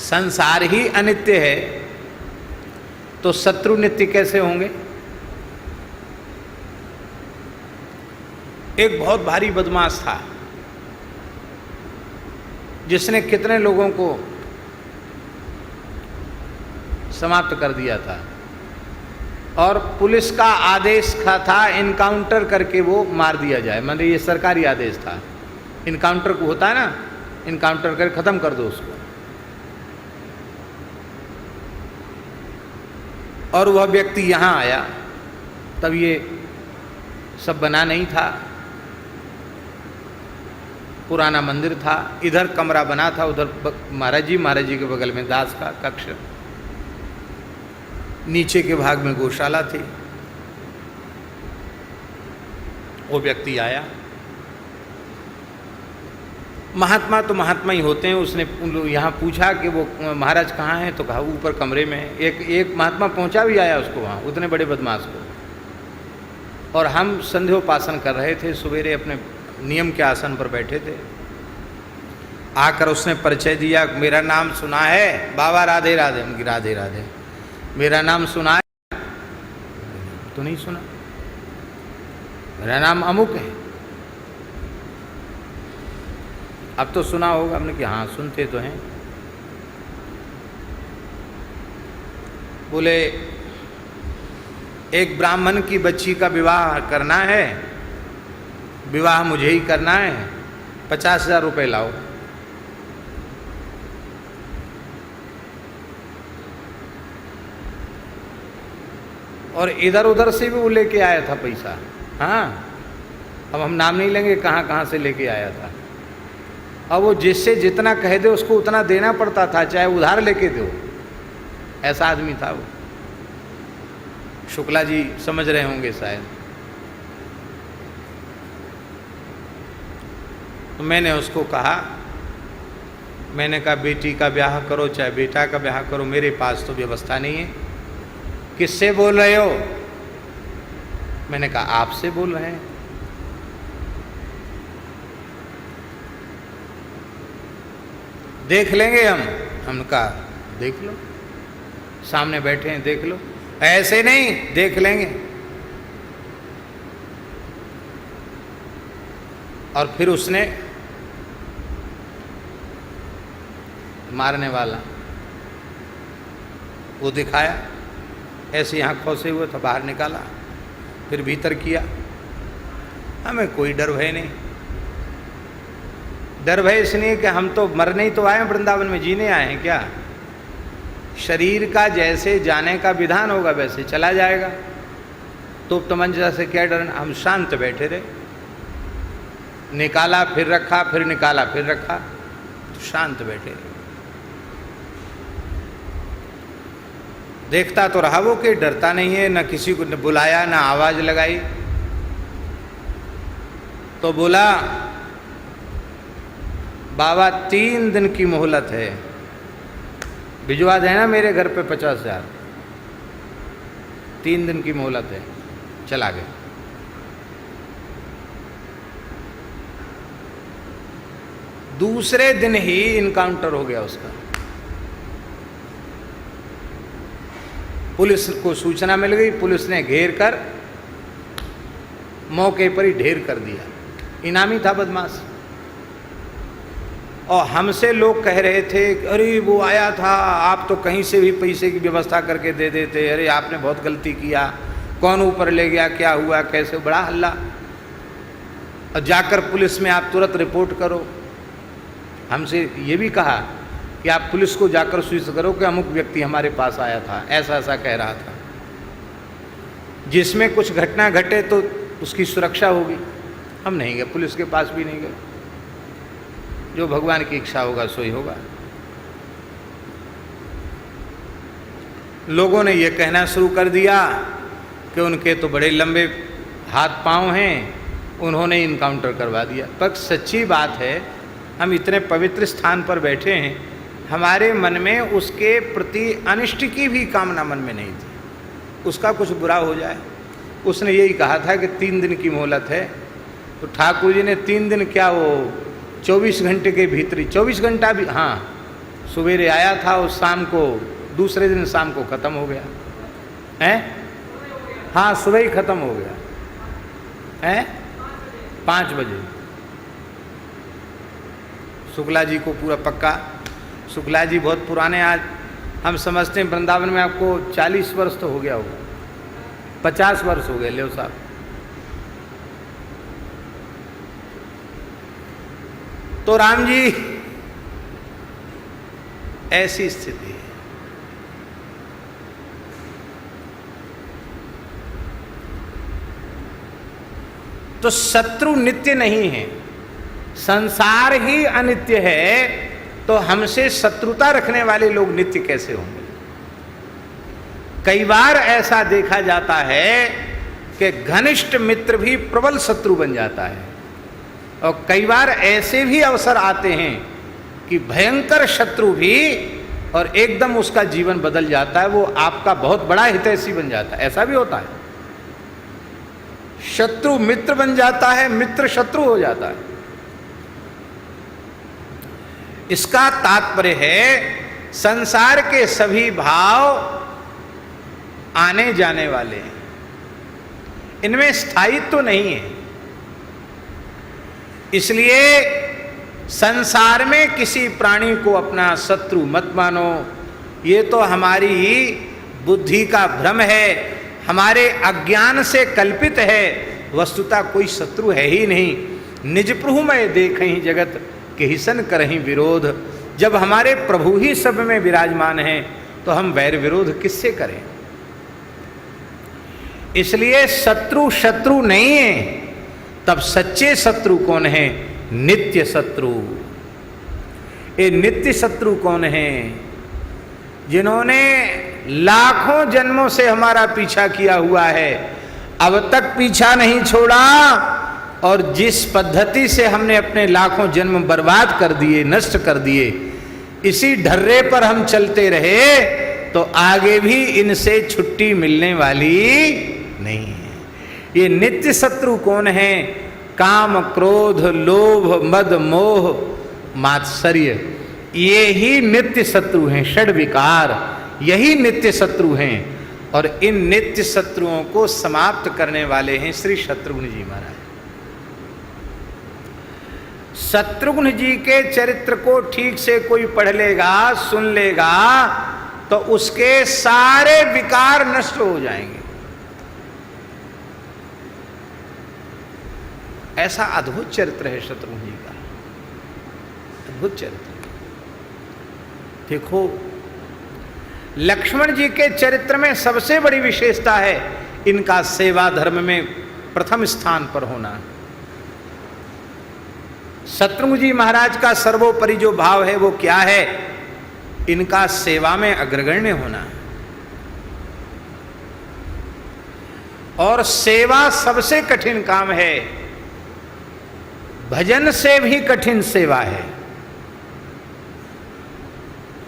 संसार ही अनित्य है तो शत्रु नित्य कैसे होंगे? एक बहुत भारी बदमाश था जिसने कितने लोगों को समाप्त कर दिया था, और पुलिस का आदेश था इनकाउंटर करके वो मार दिया जाए। मतलब ये सरकारी आदेश था, इनकाउंटर को होता है ना, इनकाउंटर करके खत्म कर दो उसको। और वह व्यक्ति यहाँ आया, तब ये सब बना नहीं था, पुराना मंदिर था, इधर कमरा बना था, उधर महाराज जी के बगल में दास का कक्ष, नीचे के भाग में गौशाला थी। वो व्यक्ति आया, महात्मा तो महात्मा ही होते हैं, उसने यहाँ पूछा कि वो महाराज कहाँ हैं, तो कहा ऊपर कमरे में। एक महात्मा पहुँचा भी आया उसको वहाँ, उतने बड़े बदमाश को। और हम संध्योपासन कर रहे थे, सवेरे अपने नियम के आसन पर बैठे थे। आकर उसने परिचय दिया, मेरा नाम सुना है बाबा? राधे राधे। उनकी राधे राधे। मेरा नाम सुना है? तो नहीं सुना, मेरा नाम अमुक है। अब तो सुना होगा। हमने कि हाँ सुनते तो हैं। बोले एक ब्राह्मण की बच्ची का विवाह करना है, विवाह मुझे ही करना है, 50,000 रुपये लाओ। और इधर उधर से भी वो लेके आया था पैसा। हाँ, अब हम नाम नहीं लेंगे कहाँ कहाँ से लेके आया था। अब वो जिससे जितना कह दे उसको उतना देना पड़ता था, चाहे उधार लेके दो। ऐसा आदमी था वो। शुक्ला जी समझ रहे होंगे शायद। तो मैंने उसको कहा, मैंने कहा बेटी का ब्याह करो चाहे बेटा का ब्याह करो, मेरे पास तो व्यवस्था नहीं है। किससे बोल रहे हो? मैंने कहा आपसे बोल रहे हैं। देख लेंगे हम। हमने कहा देख लो, सामने बैठे हैं, देख लो। ऐसे नहीं, देख लेंगे। और फिर उसने मारने वाला वो दिखाया, ऐसे यहाँ खोसे हुए था, बाहर निकाला, फिर भीतर किया। हमें कोई डर भय नहीं। डर भय इसलिए कि हम तो मरने ही तो आए हैं, वृंदावन में जीने आए हैं क्या? शरीर का जैसे जाने का विधान होगा वैसे चला जाएगा। तो तमंचा से क्या डरना। हम शांत बैठे रहे। निकाला फिर रखा, फिर निकाला फिर रखा, तो शांत बैठे रहे। देखता तो रहा वो कि डरता नहीं है, न किसी को बुलाया, न आवाज लगाई। तो बोला बाबा 3 दिन की मोहलत है, भिजवा देना मेरे घर पे 50,000। 3 दिन की मोहलत है। चला गया। दूसरे दिन ही इनकाउंटर हो गया उसका। पुलिस को सूचना मिल गई, पुलिस ने घेर कर मौके पर ही ढेर कर दिया। इनामी था बदमाश। और हमसे लोग कह रहे थे अरे वो आया था, आप तो कहीं से भी पैसे की व्यवस्था करके दे देते, अरे आपने बहुत गलती किया, कौन ऊपर ले गया, क्या हुआ, कैसे, बड़ा हल्ला। और जाकर पुलिस में आप तुरंत रिपोर्ट करो। हमसे ये भी कहा कि आप पुलिस को जाकर सूचित करो कि अमुक व्यक्ति हमारे पास आया था, ऐसा ऐसा कह रहा था। जिसमें कुछ घटना घटे तो उसकी सुरक्षा होगी। हम नहीं गए, पुलिस के पास भी नहीं गए। जो भगवान की इच्छा होगा सो ही होगा। लोगों ने ये कहना शुरू कर दिया कि उनके तो बड़े लंबे हाथ पांव हैं, उन्होंने इनकाउंटर करवा दिया। पर सच्ची बात है, हम इतने पवित्र स्थान पर बैठे हैं, हमारे मन में उसके प्रति अनिष्ट की भी कामना मन में नहीं थी, उसका कुछ बुरा हो जाए। उसने यही कहा था कि 3 दिन की मोहलत है। तो ठाकुर जी ने 3 दिन क्या, वो 24 घंटे के भीतर, 24 घंटा भी, हाँ, सवेरे आया था और शाम को, दूसरे दिन शाम को ख़त्म हो गया है। हाँ, सुबह ही ख़त्म हो गया है, 5 बजे। शुक्ला जी को पूरा पक्का। शुक्ला जी बहुत पुराने, आज हम समझते हैं वृंदावन में आपको 40 वर्ष तो हो गया होगा, 50 वर्ष हो गए ले साहब। तो राम जी ऐसी स्थिति है। तो शत्रु नित्य नहीं है, संसार ही अनित्य है, तो हमसे शत्रुता रखने वाले लोग नित्य कैसे होंगे? कई बार ऐसा देखा जाता है कि घनिष्ठ मित्र भी प्रबल शत्रु बन जाता है, और कई बार ऐसे भी अवसर आते हैं कि भयंकर शत्रु भी, और एकदम उसका जीवन बदल जाता है, वो आपका बहुत बड़ा हितैषी बन जाता है। ऐसा भी होता है, शत्रु मित्र बन जाता है, मित्र शत्रु हो जाता है। इसका तात्पर्य है संसार के सभी भाव आने जाने वाले हैं, इनमें स्थायित्व तो नहीं है। इसलिए संसार में किसी प्राणी को अपना शत्रु मत मानो। ये तो हमारी बुद्धि का भ्रम है, हमारे अज्ञान से कल्पित है। वस्तुतः कोई शत्रु है ही नहीं। निज प्रभु में देखहि जगत केहिसन करहि विरोध। जब हमारे प्रभु ही सब में विराजमान हैं तो हम वैर विरोध किससे करें। इसलिए शत्रु शत्रु नहीं है। तब सच्चे शत्रु कौन है? नित्य शत्रु। ये नित्य शत्रु कौन है? जिन्होंने लाखों जन्मों से हमारा पीछा किया हुआ है, अब तक पीछा नहीं छोड़ा, और जिस पद्धति से हमने अपने लाखों जन्म बर्बाद कर दिए, नष्ट कर दिए, इसी ढर्रे पर हम चलते रहे तो आगे भी इनसे छुट्टी मिलने वाली नहीं है। ये नित्य शत्रु कौन है? काम, क्रोध, लोभ, मद, मोह, मात्सर्य, ये ही नित्य शत्रु हैं। षड विकार यही नित्य शत्रु हैं। और इन नित्य शत्रुओं को समाप्त करने वाले हैं श्री शत्रुघ्न जी महाराज। शत्रुघ्न जी के चरित्र को ठीक से कोई पढ़ लेगा, सुन लेगा, तो उसके सारे विकार नष्ट हो जाएंगे। ऐसा अद्भुत चरित्र है शत्रुघ्न जी का, अद्भुत चरित्र। देखो, लक्ष्मण जी के चरित्र में सबसे बड़ी विशेषता है इनका सेवा धर्म में प्रथम स्थान पर होना। शत्रुघ्न जी महाराज का सर्वोपरि जो भाव है वो क्या है? इनका सेवा में अग्रगण्य होना। और सेवा सबसे कठिन काम है, भजन से भी कठिन सेवा है।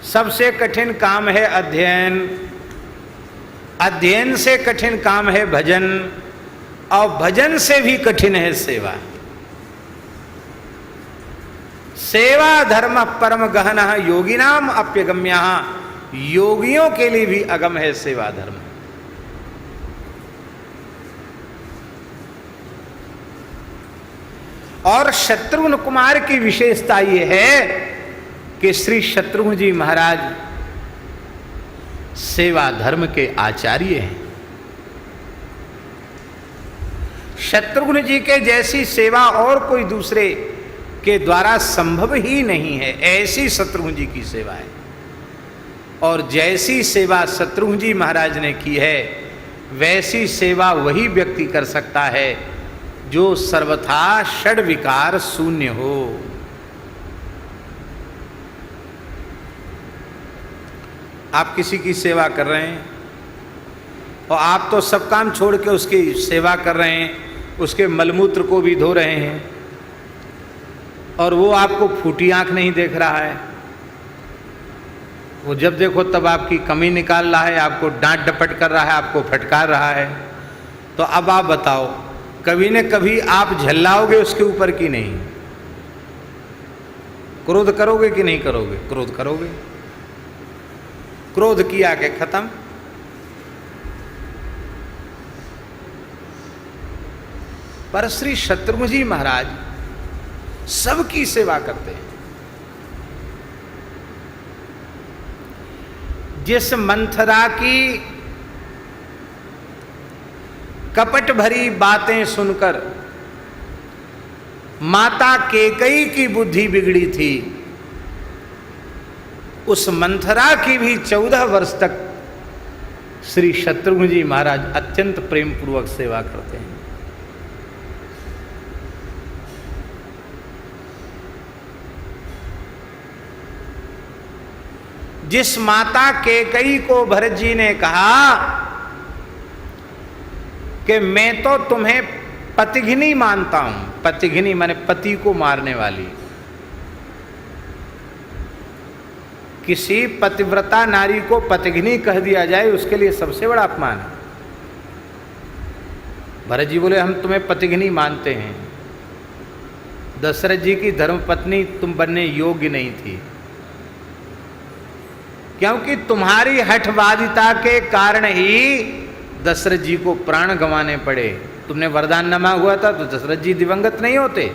सबसे कठिन काम है अध्ययन, अध्ययन से कठिन काम है भजन, और भजन से भी कठिन है सेवा। सेवा धर्म परम गहन योगिनाम अप्यगम्य, योगियों के लिए भी अगम है सेवा धर्म। और शत्रुघ्न कुमार की विशेषता यह है कि श्री शत्रुघ्न जी महाराज सेवा धर्म के आचार्य हैं। शत्रुघ्न जी के जैसी सेवा और कोई दूसरे के द्वारा संभव ही नहीं है। ऐसी शत्रुघ्न जी की सेवा है। और जैसी सेवा शत्रुघ्न जी महाराज ने की है, वैसी सेवा वही व्यक्ति कर सकता है जो सर्वथा षड विकार शून्य हो। आप किसी की सेवा कर रहे हैं और आप तो सब काम छोड़ के उसकी सेवा कर रहे हैं, उसके मलमूत्र को भी धो रहे हैं, और वो आपको फूटी आंख नहीं देख रहा है। वो जब देखो तब आपकी कमी निकाल रहा है, आपको डांट डपट कर रहा है, आपको फटकार रहा है। तो अब आप बताओ, कभी न कभी आप झल्लाओगे उसके ऊपर कि नहीं? क्रोध करोगे कि नहीं करोगे? क्रोध करोगे। क्रोध किया के खत्म। पर श्री शत्रुघ्न जी महाराज सबकी सेवा करते हैं। जिस मंथरा की कपट भरी बातें सुनकर माता केकई की बुद्धि बिगड़ी थी, उस मंथरा की भी 14 वर्ष तक श्री शत्रुघ्न जी महाराज अत्यंत प्रेम पूर्वक सेवा करते हैं। जिस माता केकई को भरत जी ने कहा कि मैं तो तुम्हें पतिघ्नी मानता हूं, पतिघ्नी माने पति को मारने वाली, किसी पतिव्रता नारी को पतिघ्नी कह दिया जाए उसके लिए सबसे बड़ा अपमान है। भरत जी बोले हम तुम्हें पतिघ्नी मानते हैं। दशरथ जी की धर्मपत्नी तुम बनने योग्य नहीं थी, क्योंकि तुम्हारी हठवादिता के कारण ही दशरथ जी को प्राण गंवाने पड़े। तुमने वरदान नमा हुआ था तो दशरथ जी दिवंगत नहीं होते।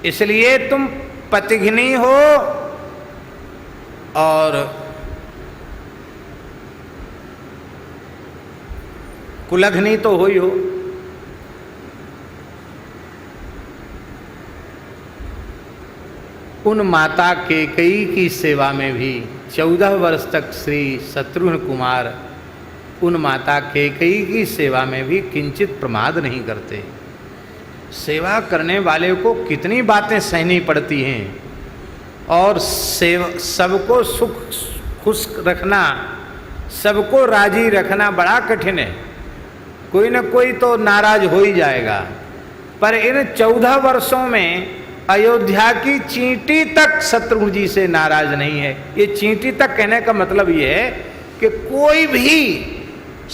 इसलिए तुम पतिघ्नी हो और कुलघ्नी तो हो ही हो। उन माता कैकेयी की सेवा में भी 14 वर्ष तक श्री शत्रुघ्न कुमार उन माता कैकेयी की सेवा में भी किंचित प्रमाद नहीं करते। सेवा करने वाले को कितनी बातें सहनी पड़ती हैं और सबको सुख खुश रखना, सबको राजी रखना बड़ा कठिन है। कोई न कोई तो नाराज हो ही जाएगा। पर इन 14 वर्षों में अयोध्या की चींटी तक शत्रुघ्न जी से नाराज नहीं है। ये चींटी तक कहने का मतलब ये है कि कोई भी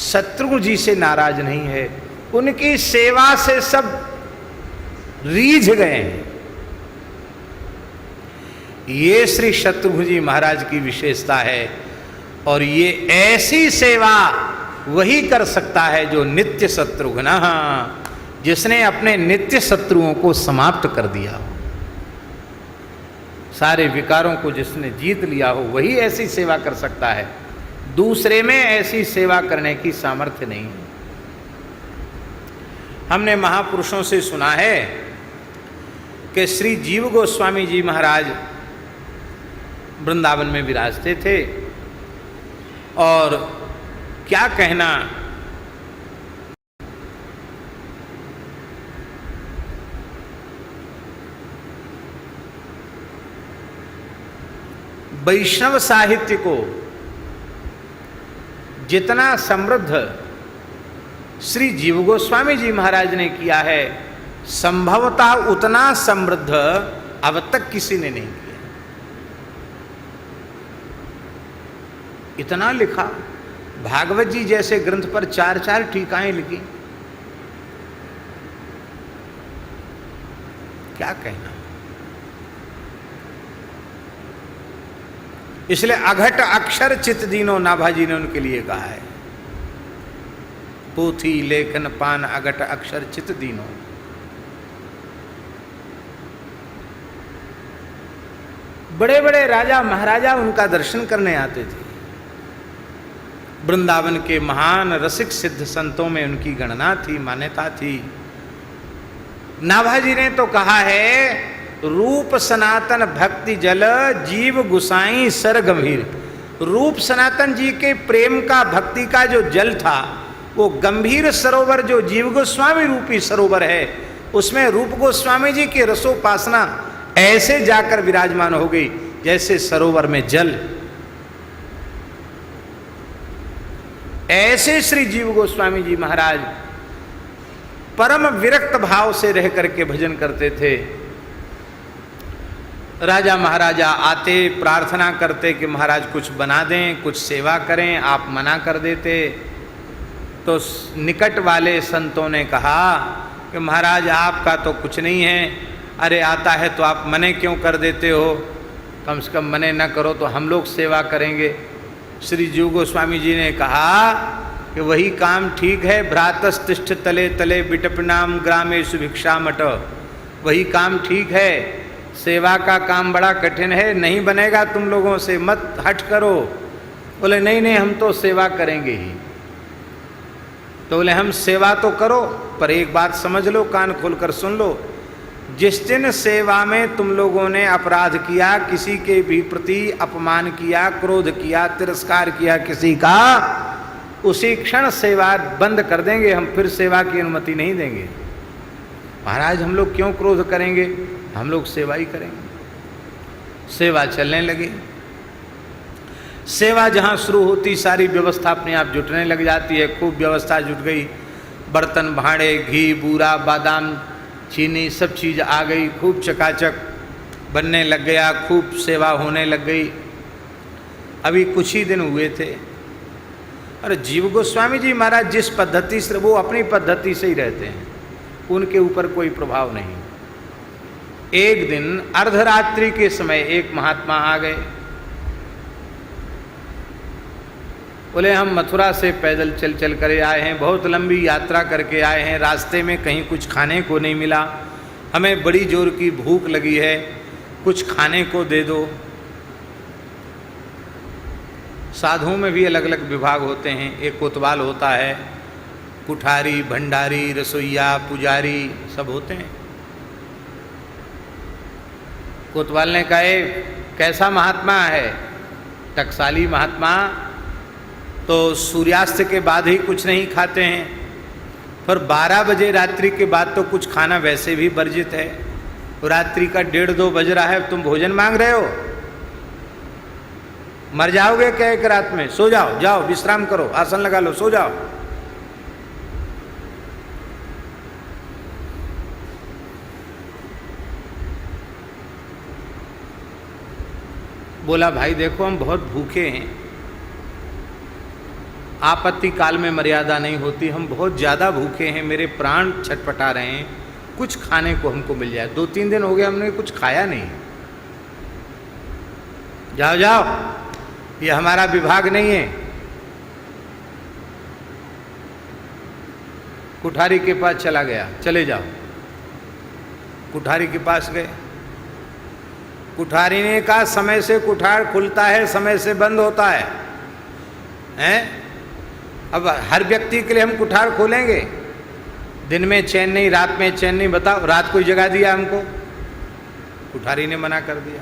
शत्रुघ्न जी से नाराज नहीं है। उनकी सेवा से सब रीझ गए हैं। ये श्री शत्रुघ्न जी महाराज की विशेषता है। और ये ऐसी सेवा वही कर सकता है जो नित्य शत्रुघ्न, जिसने अपने नित्य शत्रुओं को समाप्त कर दिया हो, सारे विकारों को जिसने जीत लिया हो, वही ऐसी सेवा कर सकता है। दूसरे में ऐसी सेवा करने की सामर्थ्य नहीं है। हमने महापुरुषों से सुना है कि श्री जीव गोस्वामी जी महाराज वृंदावन में विराजते थे और क्या कहना, वैष्णव साहित्य को जितना समृद्ध श्री जीव गोस्वामी जी महाराज ने किया है, संभवतः उतना समृद्ध अब तक किसी ने नहीं किया। इतना लिखा, भागवत जी जैसे ग्रंथ पर 4-4 टीकाएं लिखी। क्या कहना। इसलिए अघट अक्षर चित दीनो, नाभाजी ने उनके लिए कहा है, पोथी लेखन पान अघट अक्षर चित दीनो। बड़े बड़े राजा महाराजा उनका दर्शन करने आते थे। वृंदावन के महान रसिक सिद्ध संतों में उनकी गणना थी, मान्यता थी। नाभाजी ने तो कहा है, रूप सनातन भक्ति जल जीव गुसाई सर गंभीर। रूप सनातन जी के प्रेम का, भक्ति का जो जल था, वो गंभीर सरोवर जो जीव गोस्वामी रूपी सरोवर है, उसमें रूप गोस्वामी जी की रसोपासना ऐसे जाकर विराजमान हो गई जैसे सरोवर में जल। ऐसे श्री जीव गोस्वामी जी महाराज परम विरक्त भाव से रह करके भजन करते थे। राजा महाराजा आते, प्रार्थना करते कि महाराज कुछ बना दें, कुछ सेवा करें, आप मना कर देते। तो निकट वाले संतों ने कहा कि महाराज आपका तो कुछ नहीं है, अरे आता है तो आप मने क्यों कर देते हो, कम से कम मने न करो तो हम लोग सेवा करेंगे। श्री जीव गोस्वामी जी ने कहा कि वही काम ठीक है, भ्रातस्तिष्ठ तले तले बिटपनाम ग्रामेषु भिक्षा मट। वही काम ठीक है, सेवा का काम बड़ा कठिन है, नहीं बनेगा तुम लोगों से, मत हट करो। बोले नहीं नहीं हम तो सेवा करेंगे ही। तो बोले हम सेवा तो करो, पर एक बात समझ लो, कान खोलकर सुन लो, जिस दिन सेवा में तुम लोगों ने अपराध किया, किसी के भी प्रति अपमान किया, क्रोध किया, तिरस्कार किया किसी का, उसी क्षण सेवा बंद कर देंगे, हम फिर सेवा की अनुमति नहीं देंगे। महाराज हम लोग क्यों क्रोध करेंगे, हम लोग सेवा ही करेंगे। सेवा चलने लगी। सेवा जहाँ शुरू होती, सारी व्यवस्था अपने आप जुटने लग जाती है। खूब व्यवस्था जुट गई, बर्तन भांडे, घी बूरा बादाम चीनी सब चीज़ आ गई, खूब चकाचक बनने लग गया, खूब सेवा होने लग गई। अभी कुछ ही दिन हुए थे और जीव गोस्वामी जी महाराज जिस पद्धति से, वो अपनी पद्धति से ही रहते हैं, उनके ऊपर कोई प्रभाव नहीं। एक दिन अर्धरात्रि के समय एक महात्मा आ गए बोले हम मथुरा से पैदल चल चल कर आए हैं, बहुत लंबी यात्रा करके आए हैं, रास्ते में कहीं कुछ खाने को नहीं मिला, हमें बड़ी जोर की भूख लगी है, कुछ खाने को दे दो। साधुओं में भी अलग अलग विभाग होते हैं, एक कोतवाल होता है, कुठारी, भंडारी, रसोइया, पुजारी सब होते हैं। कोतवाल ने कहा कैसा महात्मा है? टकसाली महात्मा तो सूर्यास्त के बाद ही कुछ नहीं खाते हैं, पर 12 बजे रात्रि के बाद तो कुछ खाना वैसे भी वर्जित है। रात्रि का 1:30-2 बज रहा है, तुम भोजन मांग रहे हो? मर जाओगे क्या एक रात में? सो जाओ, जाओ विश्राम करो, आसन लगा लो, सो जाओ। बोला भाई देखो हम बहुत भूखे हैं, आपत्ति काल में मर्यादा नहीं होती, हम बहुत ज़्यादा भूखे हैं, मेरे प्राण छटपटा रहे हैं, कुछ खाने को हमको मिल जाए। 2-3 दिन हो गए हमने कुछ खाया नहीं। जाओ जाओ, ये हमारा विभाग नहीं है। कुठारी के पास चला गया, चले जाओ। कुठारी के पास गए, कुठारी ने कहा समय से कुठार खुलता है, समय से बंद होता है, हैं? अब हर व्यक्ति के लिए हम कुठार खोलेंगे? दिन में चैन नहीं, रात में चैन नहीं, बताओ। रात को ही जगा दिया हमको, कुठारी ने मना कर दिया।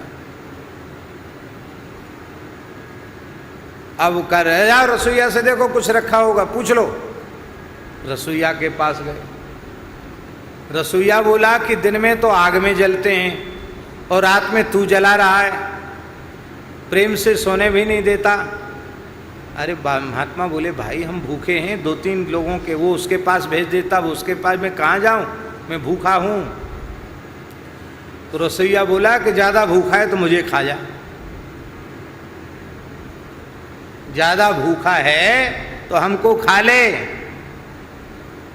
अब कर जाओ रसोईया से, देखो कुछ रखा होगा, पूछ लो। रसोईया के पास गए, रसोईया बोला कि दिन में तो आग में जलते हैं और रात में तू जला रहा है, प्रेम से सोने भी नहीं देता। अरे महात्मा बोले भाई हम भूखे हैं, 2-3 लोगों के वो उसके पास भेज देता, वो उसके पास, मैं कहाँ जाऊँ, मैं भूखा हूँ। तो रसोईया बोला कि ज़्यादा भूखा है तो मुझे खा जा, ज़्यादा भूखा है तो हमको खा ले,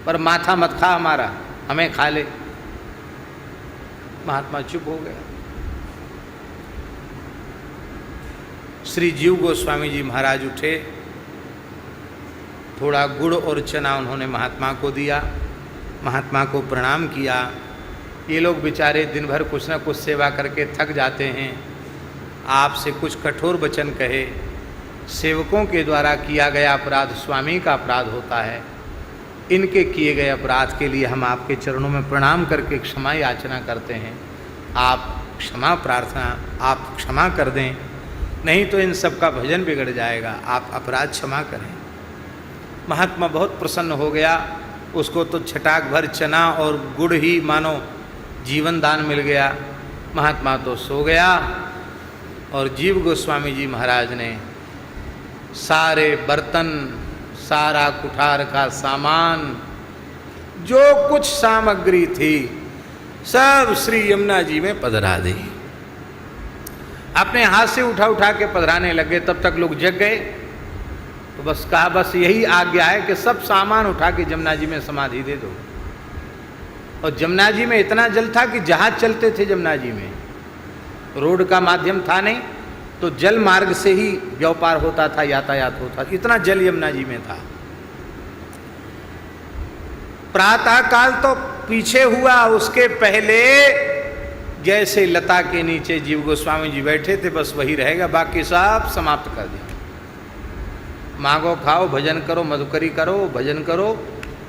पर माथा मत खा हमारा, हमें खा ले। महात्मा चुप हो गया। श्री जीव गोस्वामी जी महाराज उठे, थोड़ा गुड़ और चना उन्होंने महात्मा को दिया, महात्मा को प्रणाम किया। ये लोग बेचारे दिन भर कुछ ना कुछ सेवा करके थक जाते हैं, आपसे कुछ कठोर वचन कहे। सेवकों के द्वारा किया गया अपराध स्वामी का अपराध होता है, इनके किए गए अपराध के लिए हम आपके चरणों में प्रणाम करके क्षमा याचना करते हैं। आप क्षमा प्रार्थना, आप क्षमा कर दें, नहीं तो इन सब का भजन बिगड़ जाएगा, आप अपराध क्षमा करें। महात्मा बहुत प्रसन्न हो गया, उसको तो छटाक भर चना और गुड़ ही मानो जीवन दान मिल गया। महात्मा तो सो गया और जीव गोस्वामी जी महाराज ने सारे बर्तन, सारा कुठार का सामान, जो कुछ सामग्री थी, सब श्री यमुना जी में पधरा दी। अपने हाथ से उठा उठा के पधराने लगे। तब तक लोग जग गए, तो बस कहा बस यही आज्ञा है कि सब सामान उठा के जमुना जी में समाधि दे दो। और जमुना जी में इतना जल था कि जहाज चलते थे जमुना जी में, रोड का माध्यम था नहीं, तो जल मार्ग से ही व्यापार होता था, यातायात होता था, इतना जल यमुना जी में था। प्रातः काल तो पीछे हुआ, उसके पहले जैसे लता के नीचे जीव गोस्वामी जी बैठे थे बस वही रहेगा, बाकी सब समाप्त कर दिया। मांगो खाओ, भजन करो, मधुकरी करो, भजन करो,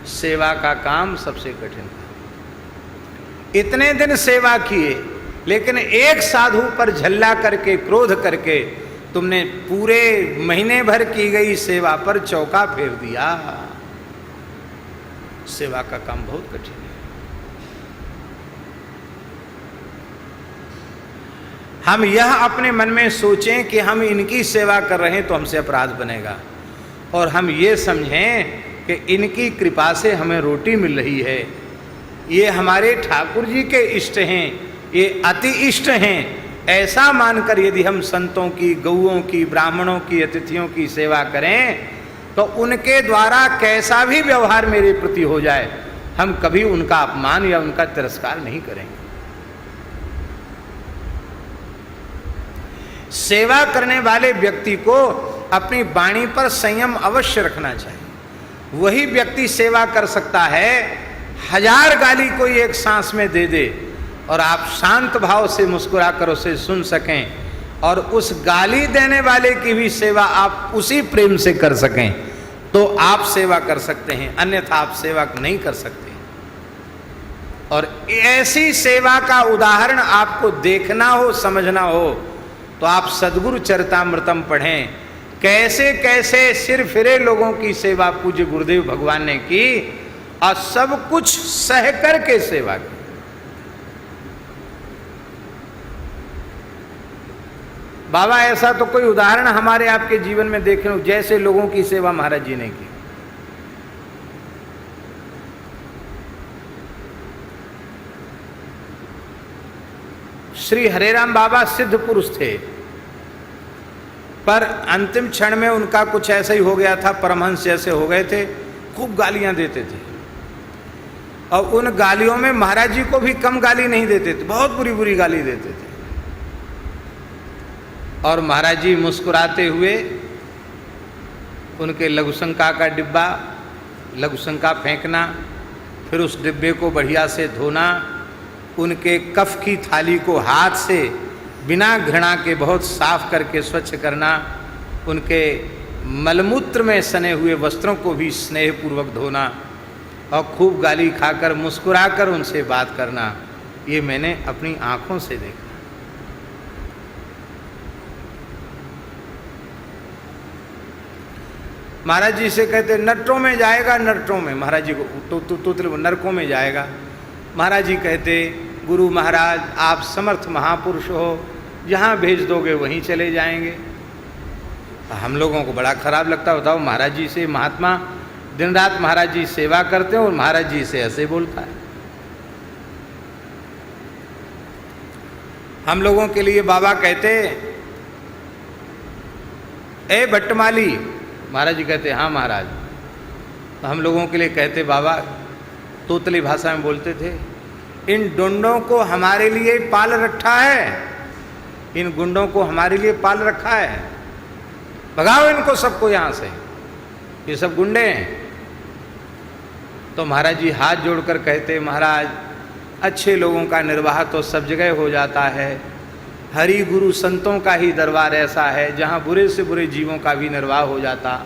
सेवा का काम सबसे कठिन था। इतने दिन सेवा किए, लेकिन एक साधु पर झल्ला करके, क्रोध करके तुमने पूरे महीने भर की गई सेवा पर चौका फेर दिया। सेवा का काम बहुत कठिन है। हम यह अपने मन में सोचें कि हम इनकी सेवा कर रहे हैं तो हमसे अपराध बनेगा, और हम ये समझें कि इनकी कृपा से हमें रोटी मिल रही है, ये हमारे ठाकुर जी के इष्ट हैं, ये अति इष्ट हैं। ऐसा मानकर यदि हम संतों की, गौओं की, ब्राह्मणों की, अतिथियों की सेवा करें तो उनके द्वारा कैसा भी व्यवहार मेरे प्रति हो जाए, हम कभी उनका अपमान या उनका तिरस्कार नहीं करेंगे। सेवा करने वाले व्यक्ति को अपनी वाणी पर संयम अवश्य रखना चाहिए। वही व्यक्ति सेवा कर सकता है। 1000 गाली कोई एक सांस में दे दे और आप शांत भाव से मुस्कुरा कर उसे सुन सकें और उस गाली देने वाले की भी सेवा आप उसी प्रेम से कर सकें, तो आप सेवा कर सकते हैं, अन्यथा आप सेवा नहीं कर सकते। और ऐसी सेवा का उदाहरण आपको देखना हो, समझना हो, तो आप सद्गुरु चरितामृतम पढ़ें। कैसे कैसे सिर फिरे लोगों की सेवा पूज्य गुरुदेव भगवान ने की और सब कुछ सह करके सेवा की। बाबा ऐसा तो कोई उदाहरण हमारे आपके जीवन में देख लो जैसे लोगों की सेवा महाराज जी ने की। श्री हरेराम बाबा सिद्ध पुरुष थे, पर अंतिम क्षण में उनका कुछ ऐसा ही हो गया था, परमहंस जैसे हो गए थे, खूब गालियां देते थे। और उन गालियों में महाराज जी को भी कम गाली नहीं देते थे, बहुत बुरी बुरी गाली देते थे। और महाराज जी मुस्कुराते हुए उनके लघुशंका का डिब्बा, लघुशंका फेंकना, फिर उस डिब्बे को बढ़िया से धोना, उनके कफ की थाली को हाथ से बिना घृणा के बहुत साफ करके स्वच्छ करना, उनके मलमूत्र में सने हुए वस्त्रों को भी स्नेहपूर्वक धोना और खूब गाली खाकर मुस्कुराकर उनसे बात करना, ये मैंने अपनी आंखों से देखा। महाराज जी से कहते नरकों में जाएगा, नरकों में, महाराज जी को तो नरकों में जाएगा। महाराज जी कहते गुरु महाराज आप समर्थ महापुरुष हो, जहाँ भेज दोगे वहीं चले जाएंगे। हम लोगों को बड़ा खराब लगता, बताओ महाराज जी से महात्मा दिन रात महाराज जी सेवा करते हैं और महाराज जी से ऐसे बोलता है। हम लोगों के लिए बाबा कहते ए भट्टमाली, महाराज जी कहते हाँ महाराज। तो हम लोगों के लिए कहते बाबा, तोतली भाषा में बोलते थे, इन डुंडों को हमारे लिए पाल रखा है, इन गुंडों को हमारे लिए पाल रखा है, भगाओ इनको सबको यहाँ से, ये सब गुंडे हैं। तो महाराज जी हाथ जोड़कर कहते महाराज अच्छे लोगों का निर्वाह तो सब जगह हो जाता है, हरि गुरु संतों का ही दरबार ऐसा है जहाँ बुरे से बुरे जीवों का भी निर्वाह हो जाता।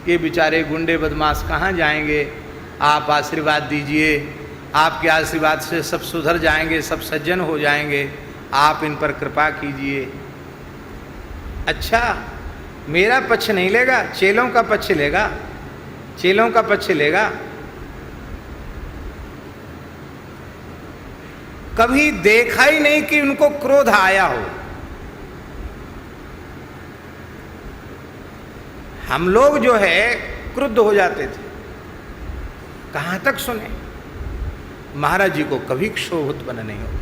ये बेचारे गुंडे बदमाश कहाँ जाएंगे, आप आशीर्वाद दीजिए, आपके आशीर्वाद से सब सुधर जाएंगे, सब सज्जन हो जाएंगे, आप इन पर कृपा कीजिए। अच्छा मेरा पक्ष नहीं लेगा, चेलों का पक्ष लेगा, चेलों का पक्ष लेगा। कभी देखा ही नहीं कि उनको क्रोध आया हो। हम लोग जो है क्रुद्ध हो जाते थे, कहाँ तक सुने। महाराज जी को कभी क्षोभ उत्पन्न नहीं होता।